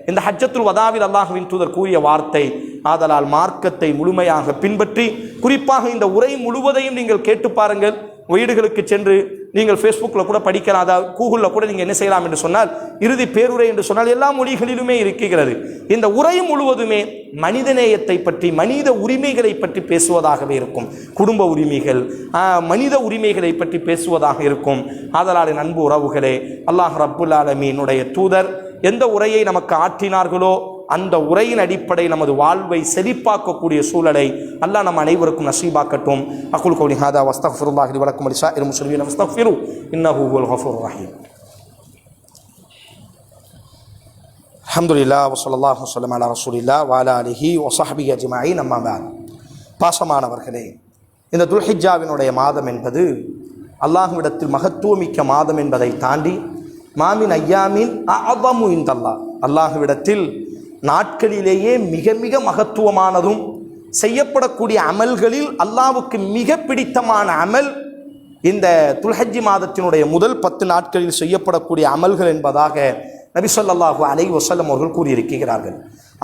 இந்த ஹஜ்ஜத்துல் வதாவில் அல்லாஹுவின் தூதர் கூறிய வார்த்தை. ஆதலால் மார்க்கத்தை முழுமையாக பின்பற்றி, குறிப்பாக இந்த உரை முழுவதையும் நீங்கள் கேட்டு பாருங்கள். வீடுகளுக்கு சென்று நீங்கள் ஃபேஸ்புக்கில் கூட படிக்கலாம், அதாவது கூகுளில் கூட நீங்கள் என்ன செய்யலாம் என்று சொன்னால் இறுதி பேருரை என்று சொன்னால் எல்லா மொழிகளிலுமே இருக்கிறது. இந்த உரை முழுவதுமே மனிதநேயத்தை பற்றி, மனித உரிமைகளை பற்றி பேசுவதாகவே இருக்கும். குடும்ப உரிமைகள், மனித உரிமைகளை பற்றி பேசுவதாக இருக்கும். ஆதலால் அன்பு உறவுகளே, அல்லாஹ் ரப்புல் ஆலமீனுடைய தூதர் எந்த உரையை நமக்கு ஆற்றினார்களோ அந்த உரையின் அடிப்படை நமது வாழ்வை செழிப்பாக்கக்கூடிய சூழலை அல்லாஹ் நம் அனைவருக்கும் நசீபாக்கட்டும். அகுல் கௌலி ஹாதா வஸ்தக்ஃபிருல்லாஹி லி வலக்கும் வலிசாயிரில் முஸ்லிமீன வஸ்தக்ஃபிரு இன்னஹு ஹுவல் கஃபூருர் ரஹீம். அல்ஹம்துலில்லாஹ் வஸல்லல்லாஹு வஸல்லம் அலா ரசூலில்லாஹ் வ அலா ஆலிஹி வ ஸஹ்பிஹி அஜ்மஈன். அம்மா பஅத். பாசமானவர்களே, இந்த துல்ஹிஜ்ஜாவினுடைய மாதம் என்பது அல்லாஹ்விடத்தில் மகத்துவமிக்க மாதம் என்பதை தாண்டி மாமின் ஐயாமின் அஅதமு இன்தல்லாஹ், அல்லாஹ்விடத்தில் நாட்களிலேயே மிக மிக மகத்துவமானதும் செய்யப்படக்கூடிய அமல்களில் அல்லாஹ்வுக்கு மிக பிடித்தமான அமல் இந்த துல்ஹஜ் மாதத்தினுடைய முதல் 10 நாட்களில் செய்யப்படக்கூடிய அமல்கள் என்பதாக நபி ஸல்லல்லாஹு அலைஹி வஸல்லம் அவர்கள் கூறியிருக்கிறார்கள்.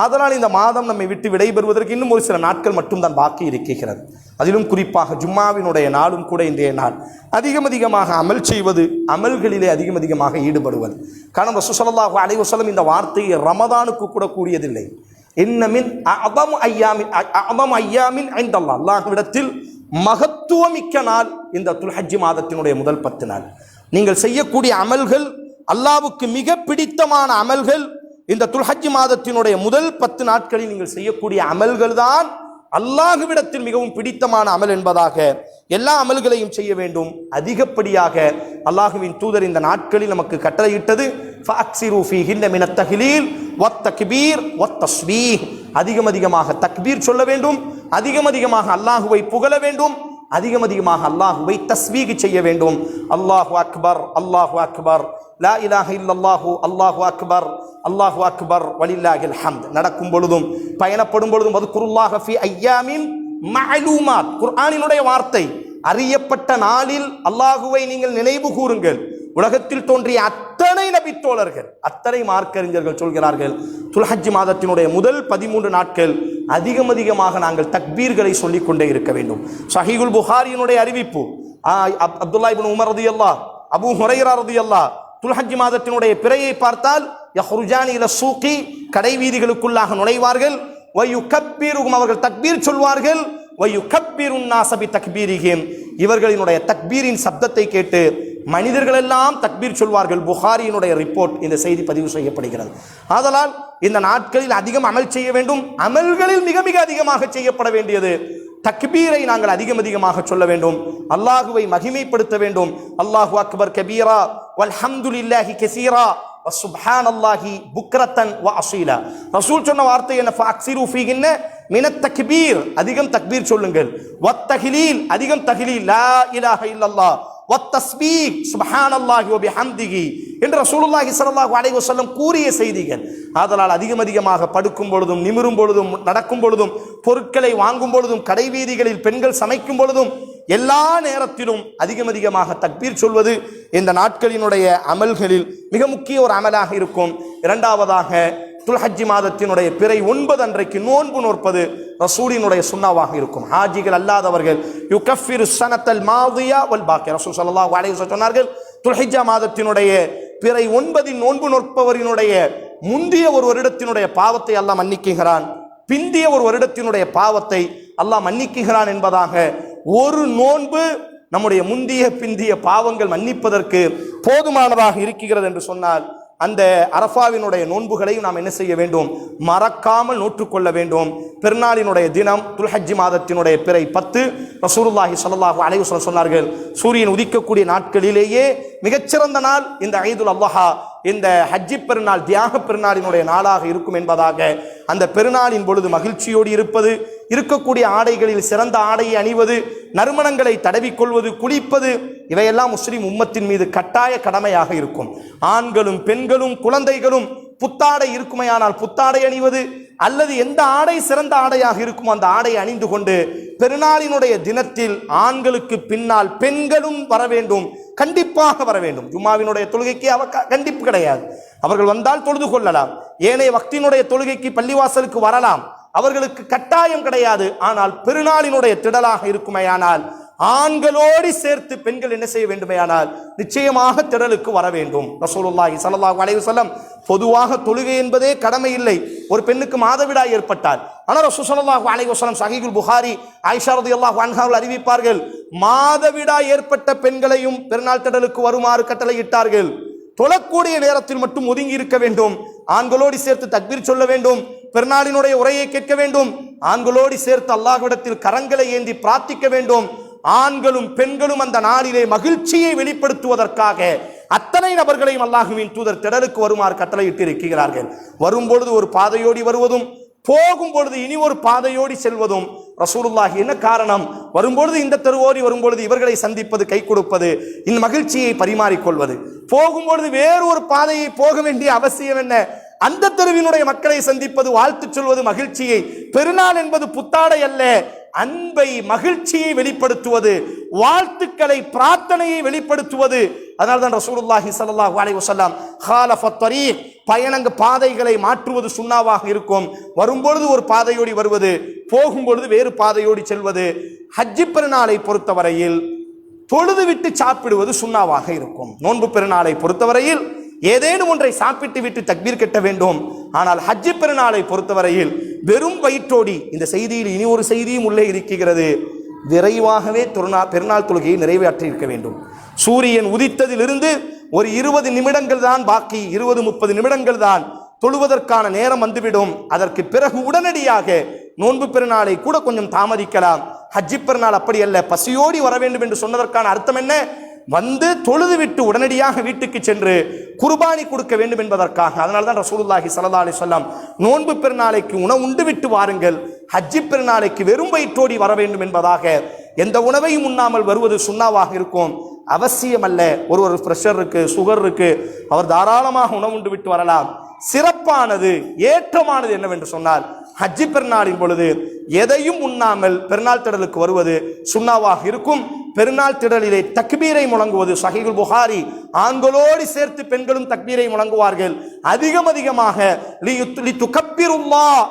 அதனால் இந்த மாதம் நம்மை விட்டு விடைபெறுவதற்கு இன்னும் ஒரு சில நாட்கள் மட்டும்தான் பாக்கி இருக்கிறது. அதிலும் குறிப்பாக ஜும்மாவினுடைய நாளும் கூட இன்றைய நாள் அதிகமாக அமல் செய்வது, அமல்களிலே அதிகமாக ஈடுபடுவது. காரணம் ரசூல் ஸல்லல்லாஹு அலைஹி வஸல்லம் இந்த வார்த்தையை ரமதானுக்கு கூட கூறியதில்லை. இன்னமின் அஅதமு ஐயாமின் இன்தல்லாஹ், அல்லாஹ்விடத்தில் மகத்துவமிக்க நாள் இந்த துல்ஹஜ் மாதத்தினுடைய முதல் 10 நாள். நீங்கள் செய்யக்கூடிய அமல்கள், அல்லாஹ்வுக்கு மிக பிடித்தமான அமல்கள் இந்த துல்ஹஜ் மாதத்தினுடைய முதல் 10 நாட்களில் நீங்கள் செய்யக்கூடிய அமல்கள் தான் அல்லாஹ்விடத்தில் மிகவும் பிடித்தமான அமல் என்பதாக எல்லா அமல்களையும் செய்ய வேண்டும். அதிகப்படியாக அல்லாஹ்வின் தூதர் இந்த நாட்களில் நமக்கு கட்டளையிட்டது ஃபஅக்ஸிரு ஃபீஹின்ன மினத் தஹ்லீல் வத் தக்பீர் வத் தஸ்பீஹ், அதிகமாக தக்பீர் சொல்ல வேண்டும், அதிகமாக அல்லாஹ்வை புகழ வேண்டும், அதிகமாக அல்லாஹ்வை தஸ்பீஹ் செய்ய வேண்டும். அல்லாஹு அக்பர், அல்லாஹு அக்பர், லா இலாஹ இல்லல்லாஹு, அல்லாஹு அக்பர், அல்லாஹு அக்பர், வலில்லாஹில் ஹம்த். நடக்கும் பொழுதும் பயணப்படும் பொழுதும் வதுகுருல்லாஹ ஃபீ அய்யாமின் மஅலூமாத், குர்ஆனினுடைய வார்த்தை, அறியப்பட்ட நாளில் அல்லாஹுவை நீங்கள் நினைவு கூறுங்கள். உலகத்தில் தோன்றிய அத்தனை நபித்தோழர்கள், அத்தனை மார்க்கறிஞர்கள் சொல்கிறார்கள், துல்ஹஜ் மாதத்தினுடைய முதல் 13 நாட்கள் அதிகமாக நாங்கள் தக்பீர்களை சொல்லிக் கொண்டே இருக்க வேண்டும். ஸஹீஹுல் புகாரியினுடைய அறிவிப்பு, அப்துல்லா இப்னு உமர் ரலியல்லாஹ், அபூ ஹுரைரா ரலியல்லாஹ், துல்ஹஜ் மாதத்தினுடைய பிறையை பார்த்தால் யஹ்ருஜானி இல ஸூகி, கடை வீதிகளுக்குள்ளாக நுழைவார்கள், வயுகப்பிருஹும், அவர்கள் தக்பீர் சொல்வார்கள், வயுகப்பிருன் நாஸ பிதக்பீரிஹிம், இவர்களினுடைய தக்பீரின் சப்தத்தை கேட்டு மனிதர்கள் எல்லாம் தக்பீர் சொல்வார்கள். புகாரியினுடைய ரிப்போர்ட், இந்த செய்தி பதிவு செய்யப்படுகிறது. ஆதலால் இந்த நாட்களில் அதிகம் அமல் செய்ய வேண்டும். அமல்களில் மிக அதிகமாக செய்யப்பட வேண்டியது தக்பீரை நாங்கள் அதிகமாக சொல்ல வேண்டும், அல்லாஹுவை மகிமைப்படுத்த வேண்டும். அல்லாஹு அக்பர் கபீரா வல்ஹம்துலில்லாஹி கஸீரா வசுப்ஹானல்லாஹி புக்ரத்தன் வ அஸீலா. ரசூல் சொன்ன வார்த்தை என்ன? ஃபஅக்ஸிரு ஃபீஹின்ன மினத் தக்பீர், அதிகம் தக்பீர் சொல்லுங்கள், வத் தஹ்லீல், அதிகம் தஹ்லீல், லா இலாஹ இல்லல்லாஹ், வத் தஸ்பீஹ் சுப்ஹானல்லாஹி வ பிஹம்திஹி என்று ரசூலுல்லாஹி ஸல்லல்லாஹு அலைஹி வஸல்லம் கூறிய செய்திகள். ஆதலால் அதிகமாக படுக்கும் பொழுதும், நிமிரும் பொழுதும், நடக்கும் பொழுதும், பொருட்களை வாங்கும் பொழுதும், கடை வீதிகளில் பெண்கள் சமைக்கும் பொழுதும், எல்லா நேரத்திலும் அதிகமாக தக்பீர் சொல்வது இந்த நாட்களினுடைய அமல்களில் மிக முக்கிய ஒரு அமலாக இருக்கும். இரண்டாவதாக துல்ஹஜ் மாதத்தினுடைய பிறை 9 அன்றைக்கு நோன்பு நோற்பது ரசூலினுடைய சுன்னாவாக இருக்கும். ஹாஜிகள் அல்லாதவர்கள் யுகஃபிரு ஸனத்தல் மாதியா வல் பாக்கி, ரசூல் ஸல்லல்லாஹு அலைஹி வஸல்லம் சொன்னார்கள், துல்ஹஜ் மாதத்தினுடைய பிறை 9 நோன்பு நோற்பவரினுடைய முந்திய ஒரு வருடத்தினுடைய பாவத்தை அல்லாஹ் மன்னிக்குகிறான், பிந்திய ஒரு வருடத்தினுடைய பாவத்தை அல்லாஹ் மன்னிக்குகிறான் என்பதாக ஒரு நோன்பு நம்முடைய முந்திய பிந்திய பாவங்கள் மன்னிப்பதற்கு போதுமானதாக இருக்கிறது என்று சொன்னால், அந்த அரஃபாவினுடைய நோன்புகளையும் நாம் என்ன செய்ய வேண்டும்? மறக்காமல் நோற்றுக்கொள்ள வேண்டும். பெருநாளினுடைய தினம் துல்ஹஜ் மாதத்தினுடைய பிறை 10, ரசூலுல்லாஹி ஸல்லல்லாஹு அலைஹி வஸல்லம் சொன்னார்கள், சூரியன் உதிக்கக்கூடிய நாட்களிலேயே மிகச்சிறந்த நாள் இந்த ஈதுல் அத்ஹா, இந்த ஹஜ்ஜி பெருநாள், தியாக பெருநாளினுடைய நாளாக இருக்கும் என்பதாக அந்த பெருநாளின் பொழுது மகிழ்ச்சியோடு இருப்பது, இருக்கக்கூடிய ஆடைகளில் சிறந்த ஆடையை அணிவது, நறுமணங்களை தடவிக்கொள்வது, குளிப்பது, இவையெல்லாம் முஸ்லிம் உம்மத்தின் மீது கட்டாய கடமையாக இருக்கும். ஆண்களும் பெண்களும் குழந்தைகளும் புத்தாடை இருக்குமையானால் புத்தாடை அணிவது, அல்லது எந்த ஆடை சிறந்த ஆடையாக இருக்கும் அந்த ஆடையை அணிந்து கொண்டு பெருநாளினுடைய தினத்தில் ஆண்களுக்கு பின்னால் பெண்களும் வர வேண்டும், கண்டிப்பாக வர வேண்டும். ஜும்மாவினுடைய தொழுகைக்கு கண்டிப்பு கிடையாது, அவர்கள் வந்தால் தொழுது கொள்ளலாம். ஏனைய வக்தினுடைய தொழுகைக்கு பள்ளிவாசலுக்கு வரலாம், அவர்களுக்கு கட்டாயம் கிடையாது. ஆனால் பெருநாளினுடைய திடலாக இருக்குமையானால் ஆண்களோடு சேர்த்து பெண்கள் என்ன செய்ய வேண்டுமையானால் நிச்சயமாக திடலுக்கு வர வேண்டும். ரசூலுல்லாஹி ஸல்லல்லாஹு அலைஹி வஸல்லம் பொதுவாக தொழுகை என்பதே கடமை இல்லை. ஒரு பெண்ணுக்கு மாதவிடாய் ஏற்பட்டால், ஆனால் ரசூல் ஸல்லல்லாஹு அலைஹி வஸல்லம் ஸஹீஹுல் புகாரி ஆயிஷா ரலியல்லாஹு அன்ஹா அறிவிப்பார்கள், மாதவிடாய் ஏற்பட்ட பெண்களையும் பெருநாள் திடலுக்கு வருமாறு கட்டளையிட்டார்கள். தொழக்கூடிய நேரத்தில் மட்டும் ஒதுங்கி இருக்க வேண்டும், ஆண்களோடு சேர்த்து தக்பீர் சொல்ல வேண்டும், பெருநாளினுடைய உரையை கேட்க வேண்டும், ஆண்களோடு சேர்த்து அல்லாஹ்விடத்தில் கரங்களை ஏந்தி பிரார்த்திக்க வேண்டும். ஆண்களும் பெண்களும் அந்த நாளிலே மகிழ்ச்சியை வெளிப்படுத்துவதற்காக அத்தனை நபர்களையும் அல்லாஹ்வின் தூதர் திடலுக்கு வருமாறு கட்டளையிட்டு இருக்கிறார்கள். வரும்பொழுது ஒரு பாதையோடி வருவதும், போகும் பொழுது இனி ஒரு பாதையோடி செல்வதும் ரசூலுல்லாஹி என்ன காரணம்? வரும்பொழுது இந்த தெருவோடி வரும்பொழுது இவர்களை சந்திப்பது, கை கொடுப்பது, இந்த மகிழ்ச்சியை பரிமாறிக்கொள்வது. போகும்பொழுது வேறு ஒரு பாதையை போக வேண்டிய அவசியம் என்ன? அந்த தெருவினுடைய மக்களை சந்திப்பது, வாழ்த்து சொல்வது மகிழ்ச்சியை. பெருநாள் என்பது புத்தாடை அல்ல, அன்பை மகிழ்ச்சியை வெளிப்படுத்துவது, வாழ்த்துக்களை பிரார்த்தனையை வெளிப்படுத்துவது. அதனால்தான் ரசூலுல்லாஹி ஸல்லல்லாஹு அலைஹி வஸல்லம் காலஃபத் தரீக், பயணங்க பாதைகளை மாற்றுவது சுன்னாவாக இருக்கும். வரும்பொழுது ஒரு பாதையோடி வருவது, போகும்பொழுது வேறு பாதையோடி செல்வது. ஹஜ்ஜி பெருநாளை பொறுத்தவரையில் தொழுது விட்டு சாப்பிடுவது சுன்னாவாக இருக்கும். நோன்பு பெருநாளை பொறுத்தவரையில் ஏதேனும் ஒன்றை சாப்பிட்டு விட்டு தக்பீர் கட்ட வேண்டும். ஆனால் ஹஜ்ஜி பெருநாளை பொறுத்தவரையில் வெறும் வயிற்றோடி, இந்த செய்தியில் இனி ஒரு செய்தியும் உள்ளே இருக்கிறது, விரைவாகவே பெருநாள் தொழுகையை நிறைவேற்றி இருக்க வேண்டும். சூரியன் உதித்ததிலிருந்து ஒரு 20 நிமிடங்கள் தான் பாக்கி, 20-30 நிமிடங்கள் தான் தொழுவதற்கான நேரம் வந்துவிடும். அதற்கு பிறகு உடனடியாக நோன்பு பெருநாளை கூட கொஞ்சம் தாமதிக்கலாம். ஹஜ்ஜி பெருநாள் அப்படி அல்ல. பசியோடி வர வேண்டும் என்று சொன்னதற்கான அர்த்தம் என்ன? வந்து தொழுது விட்டு உடனடியாக வீட்டுக்கு சென்று குர்பானி கொடுக்க வேண்டும் என்பதற்காக. அதனால தான் ரசூலுல்லாஹி ஸல்லல்லாஹு அலைஹி வஸல்லம் நோன்பு பெருநாளைக்கு உணவு உண்டு விட்டு வாருங்கள், ஹஜ்ஜி பெருநாளைக்கு வெறும் வயிற்றோடி வர வேண்டும் என்பதாக. எந்த உணவையும் உண்ணாமல் வருவது சுன்னாவாக இருக்கும், அவசியம் அல்ல. ஒரு பிரஷர் இருக்கு, சுகர் இருக்கு, அவர் தாராளமாக உணவு உண்டு விட்டு வரலாம். சிறப்பானது, ஏற்றமானது என்னவென்று சொன்னால், ஹஜ்ஜி பெருநாளின் பொழுது எதையும் உண்ணாமல் பெருநாள் திடலுக்கு வருவது சுன்னாவாக இருக்கும். பெருநாள் திடலிலே தக்பீரை முழங்குவது சஹீஹுல் புகாரி, ஆண்களோடு சேர்த்து பெண்களும் தக்பீரை முழங்குவார்கள். அதிகமாக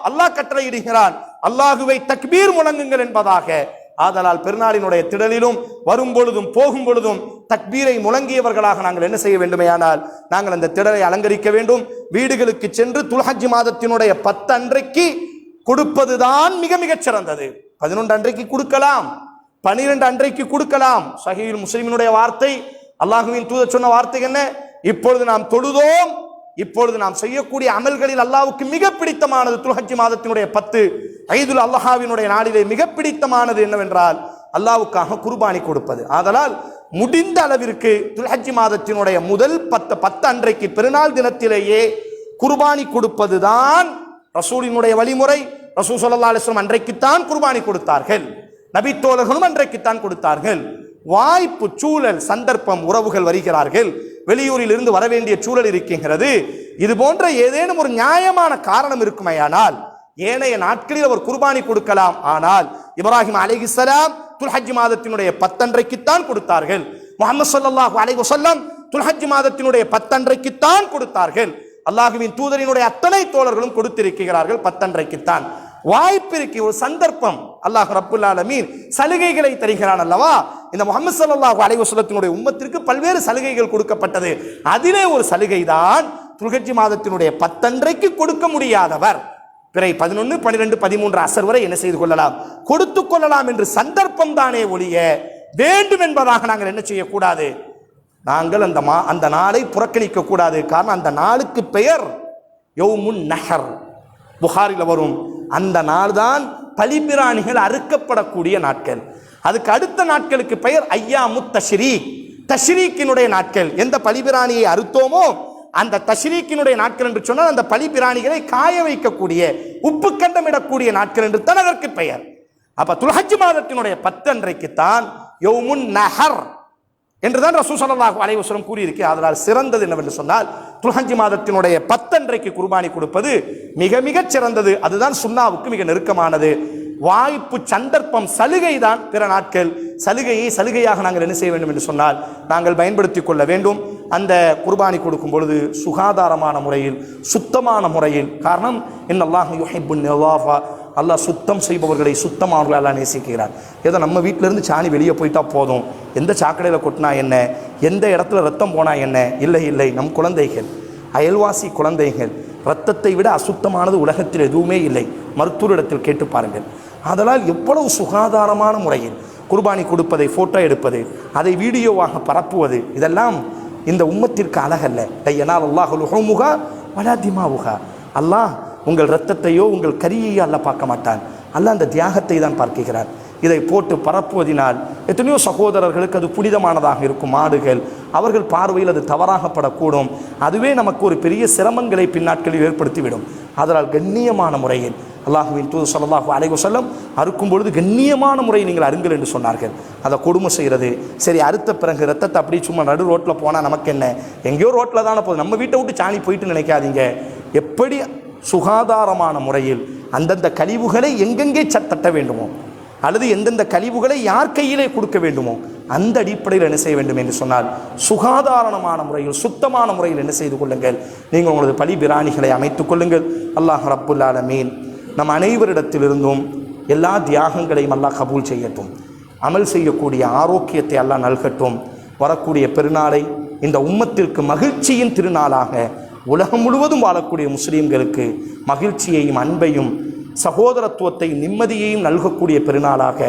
அல்லாஹ் கட்டளையிடுகிறான், அல்லாஹுவை தக்பீர் முழங்குங்கள் என்பதாக. ஆதலால் பெருநாளினுடைய திடலிலும் வரும் பொழுதும் போகும் பொழுதும் தக்பீரை முழங்கியவர்களாக நாங்கள் என்ன செய்ய வேண்டுமேயானால், நாங்கள் அந்த திடலை அலங்கரிக்க வேண்டும். வீடுகளுக்கு சென்று துல்ஹஜ் மாதத்தினுடைய 10 அன்றைக்கு கொடுப்பதுதான் மிக மிகச் சிறந்தது. 11 அன்றைக்கு கொடுக்கலாம், 12 அன்றைக்கு கொடுக்கலாம். சஹீஹுல் முஸ்லிமினுடைய வார்த்தை, அல்லாஹுவின் தூதர் சொன்ன வார்த்தை என்ன? இப்பொழுது நாம் தொழுதோம், இப்பொழுது நாம் செய்யக்கூடிய அமல்களில் அல்லாஹ்வுக்கு மிக பிடித்தமானது துல்ஹஜ் மாதத்தினுடைய 10 ஐதுல் அல்லாஹ்வினுடைய நாளிலே மிக பிடித்தமானது என்னவென்றால் அல்லாஹ்வுக்காக குர்பானி கொடுப்பது. ஆதலால் முடிந்த அளவிற்கு துல்ஹஜ் மாதத்தினுடைய முதல் 10 அன்றைக்கு பெருநாள் தினத்திலேயே குர்பானி கொடுப்பதுதான் ரசூலினுடைய வழிமுறை. ரசூல் ஸல்லல்லாஹு அலைஹி வஸல்லம் அன்றைக்குத்தான் குர்பானி கொடுத்தார்கள், நபித்தோழர்களும் அன்றைக்குத்தான் கொடுத்தார்கள். வாய்ப்பு, சூழல், சந்தர்ப்பம், உறவுகள் வருகிறார்கள், வெளியூரில் இருந்து வர வேண்டிய சூழல் இருக்கின்றது, இது போன்ற ஏதேனும் ஒரு நியாயமான காரணம் இருக்குமையானால் ஏனைய நாட்களில் அவர் குர்பானி கொடுக்கலாம். ஆனால் இப்ராஹிம் அலைஹிஸ்ஸலாம் துல்ஹஜ் மாதத்தினுடைய 10 அன்றைக்குத்தான் கொடுத்தார்கள். முஹம்மது ஸல்லல்லாஹு அலைஹி வஸல்லம் துல்ஹஜ் மாதத்தினுடைய 10 அன்றைக்குத்தான் கொடுத்தார்கள். அல்லாஹ்வின் தூதரினுடைய அத்தனை தோழர்களும் கொடுத்திருக்கிறார்கள் 10 அன்றைக்குத்தான். வாய்ப்பிற்கு ஒரு சந்தர்ப்பம், அல்லாஹ் ரப்புல் ஆலமீன் சலுகைகளை தருகிறான் அல்லவா. இந்த முஹம்மது ஸல்லல்லாஹு அலைஹி வஸல்லத்தினுடைய உம்மத்திற்கு பல்வேறு சலுகைகள் கொடுக்கப்பட்டது. அதிலே ஒரு சலுகை தான் துல்ஹஜ் மாதத்தினுடைய 10 அன்றைக்கு கொடுக்க முடியாதவர் பிறை 11, 12, 13 அசர் வரை என்ன செய்து கொள்ளலாம், கொடுத்து கொள்ளலாம் என்று சந்தர்ப்பம் தானே ஒழிய வேண்டும் என்பதாக நாங்கள் என்ன செய்யக்கூடாது, நாங்கள் அந்த நாளை புறக்கணிக்க கூடாது. காரணம், அந்த நாளுக்கு பெயர் யௌமுன் நஹர், புகாரில் வரும். அந்த நாள் தான் பலிபிராணிகள் அறுக்கப்படக்கூடிய நாட்கள். அதுக்கு அடுத்த நாட்களுக்கு பெயர் ஐயாமுத் தஷ்ரீக், தஷ்ரீக்கினுடைய நாட்கள். எந்த பலிபிராணியை அறுத்தோமோ அந்த தஷ்ரீக்கினுடைய நாட்கள் என்று சொன்னால் அந்த பலிபிராணிகளை காய வைக்கக்கூடிய, உப்பு கண்டமிடக்கூடிய நாட்கள் என்று தான் அதற்கு பெயர். அப்ப துல்ஹஜ் மாதத்தினுடைய 10 அன்றைக்குத்தான் யௌமுன் நஹர் என்றுதான் ரசூல் ஸல்லல்லாஹு அலைஹி வஸல்லம் கூறியிருக்கிறார். அதனால் சிறந்தது என்னவென்று சொன்னால் துல்ஹஜ் மாதத்தினுடைய 10 அன்றைக்கு குர்பானி கொடுப்பது மிக மிகச் சிறந்தது. அதுதான் சுன்னாவுக்கு மிக நெருக்கமானது. வாய்ப்பு, சந்தர்ப்பம், சலுகை தான் பிற நாட்கள். சலுகையை சலுகையாக நாங்கள் என்ன செய்ய வேண்டும் என்று சொன்னால் நாங்கள் பயன்படுத்தி கொள்ள வேண்டும். அந்த குர்பானி கொடுக்கும் பொழுது சுகாதாரமான முறையில், சுத்தமான முறையில். காரணம், இன்னல்லாஹு யுஹிப்புன் நவாஃபா, அல்லாஹ் சுத்தம் செய்பவர்களை சுத்தமானவர்களை அல்லாஹ் நேசிக்கிறார். ஏதோ நம்ம வீட்டிலேருந்து சாணி வெளியே போயிட்டா போதும், எந்த சாக்கடையில் கொட்டினா என்ன, எந்த இடத்துல ரத்தம் போனால் என்ன, இல்லை, நம் குழந்தைகள், அயல்வாசி குழந்தைகள், ரத்தத்தை விட அசுத்தமானது உலகத்தில் எதுவுமே இல்லை, மருத்துவரிடத்தில் கேட்டு பாருங்கள். அதனால் எவ்வளவு சுகாதாரமான முறையில் குர்பானி கொடுப்பதை ஃபோட்டோ எடுப்பது, அதை வீடியோவாக பரப்புவது, இதெல்லாம் இந்த உம்மத்திற்கு அழகல்ல. யனாலு அல்லாஹு லுஹூமுஹா வலா திமாவுஹா, அல்லாஹ் உங்கள் இரத்தத்தையோ உங்கள் கரியையோ அல்லாஹ் பார்க்க மாட்டான், அல்லாஹ் அந்த தியாகத்தை தான் பார்க்கிறார். இதை போட்டு பரப்புவதினால் எத்தனையோ சகோதரர்களுக்கு அது புனிதமானதாக இருக்கும். மாடுகள், அவர்கள் பார்வையில் அது தவறாகப்படக்கூடும். அதுவே நமக்கு ஒரு பெரிய சிரமங்களை பின்னாட்களில் ஏற்படுத்திவிடும். அதனால் கண்ணியமான முறையில் அல்லாஹுவின் தூதர் ஸல்லல்லாஹு அலைஹி வஸல்லம் அறுக்கும் பொழுது கண்ணியமான முறையை நீங்கள் அருங்கள் என்று சொன்னார்கள். அதை கொடுமை செய்கிறது. சரி, அறுத்த பிறகு ரத்தத்தை அப்படி சும்மா நடு ரோட்டில் போனால் நமக்கு என்ன, எங்கேயோ ரோட்டில் தானே போகுது, நம்ம வீட்டை விட்டு சாணி போயிட்டு நினைக்காதீங்க. எப்படி சுகாதாரமான முறையில் அந்தந்த கழிவுகளை எங்கெங்கே தட்ட வேண்டுமோ அல்லது எந்தெந்த கழிவுகளை யார் கையிலே கொடுக்க வேண்டுமோ அந்த அடிப்படையில் என்ன செய்ய வேண்டும் என்று சொன்னால் சுகாதாரமான முறையில் சுத்தமான முறையில் என்ன செய்து கொள்ளுங்கள். நீங்கள் உங்களது பலி பிராணிகளை அமைத்துக் கொள்ளுங்கள். அல்லாஹ் ரப்புல் ஆலமீன் நம் அனைவரிடத்திலிருந்தும் எல்லா தியாகங்களையும் அல்லாஹ் கபூல் செய்யட்டும். அமல் செய்யக்கூடிய ஆரோக்கியத்தை அல்லாஹ் நல்கட்டும். வரக்கூடிய பெருநாளை இந்த உம்மத்திற்கு மகிழ்ச்சியின் திருநாளாக உலகம் முழுவதும் வாழக்கூடிய முஸ்லீம்களுக்கு மகிழ்ச்சியையும் அன்பையும் சகோதரத்துவத்தை நிம்மதியையும் நல்கக்கூடிய பெருநாளாக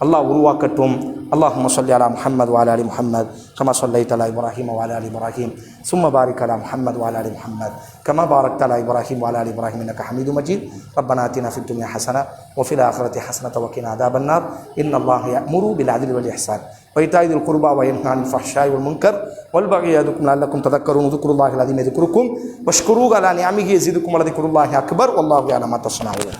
அல்லாஹ் உருவாக்கட்டும். اللهم صل على محمد وعلى ال محمد كما صليت على ابراهيم وعلى ال ابراهيم ثم بارك على محمد وعلى ال محمد كما باركت على ابراهيم وعلى ال ابراهيم انك حميد مجيد. ربنا آتنا في الدنيا حسنه وفي الاخره حسنه وقنا عذاب النار. ان الله يأمر بالعدل والاحسان وإيتاء ذي القربى وينهى عن الفحشاء والمنكر والبغي يعظكم لعلكم تذكرون. اذكروا الله العظيم يذكركم واشكروه على نعمه يزدكم ولذكر الله اكبر والله يعلم ما تصنعون.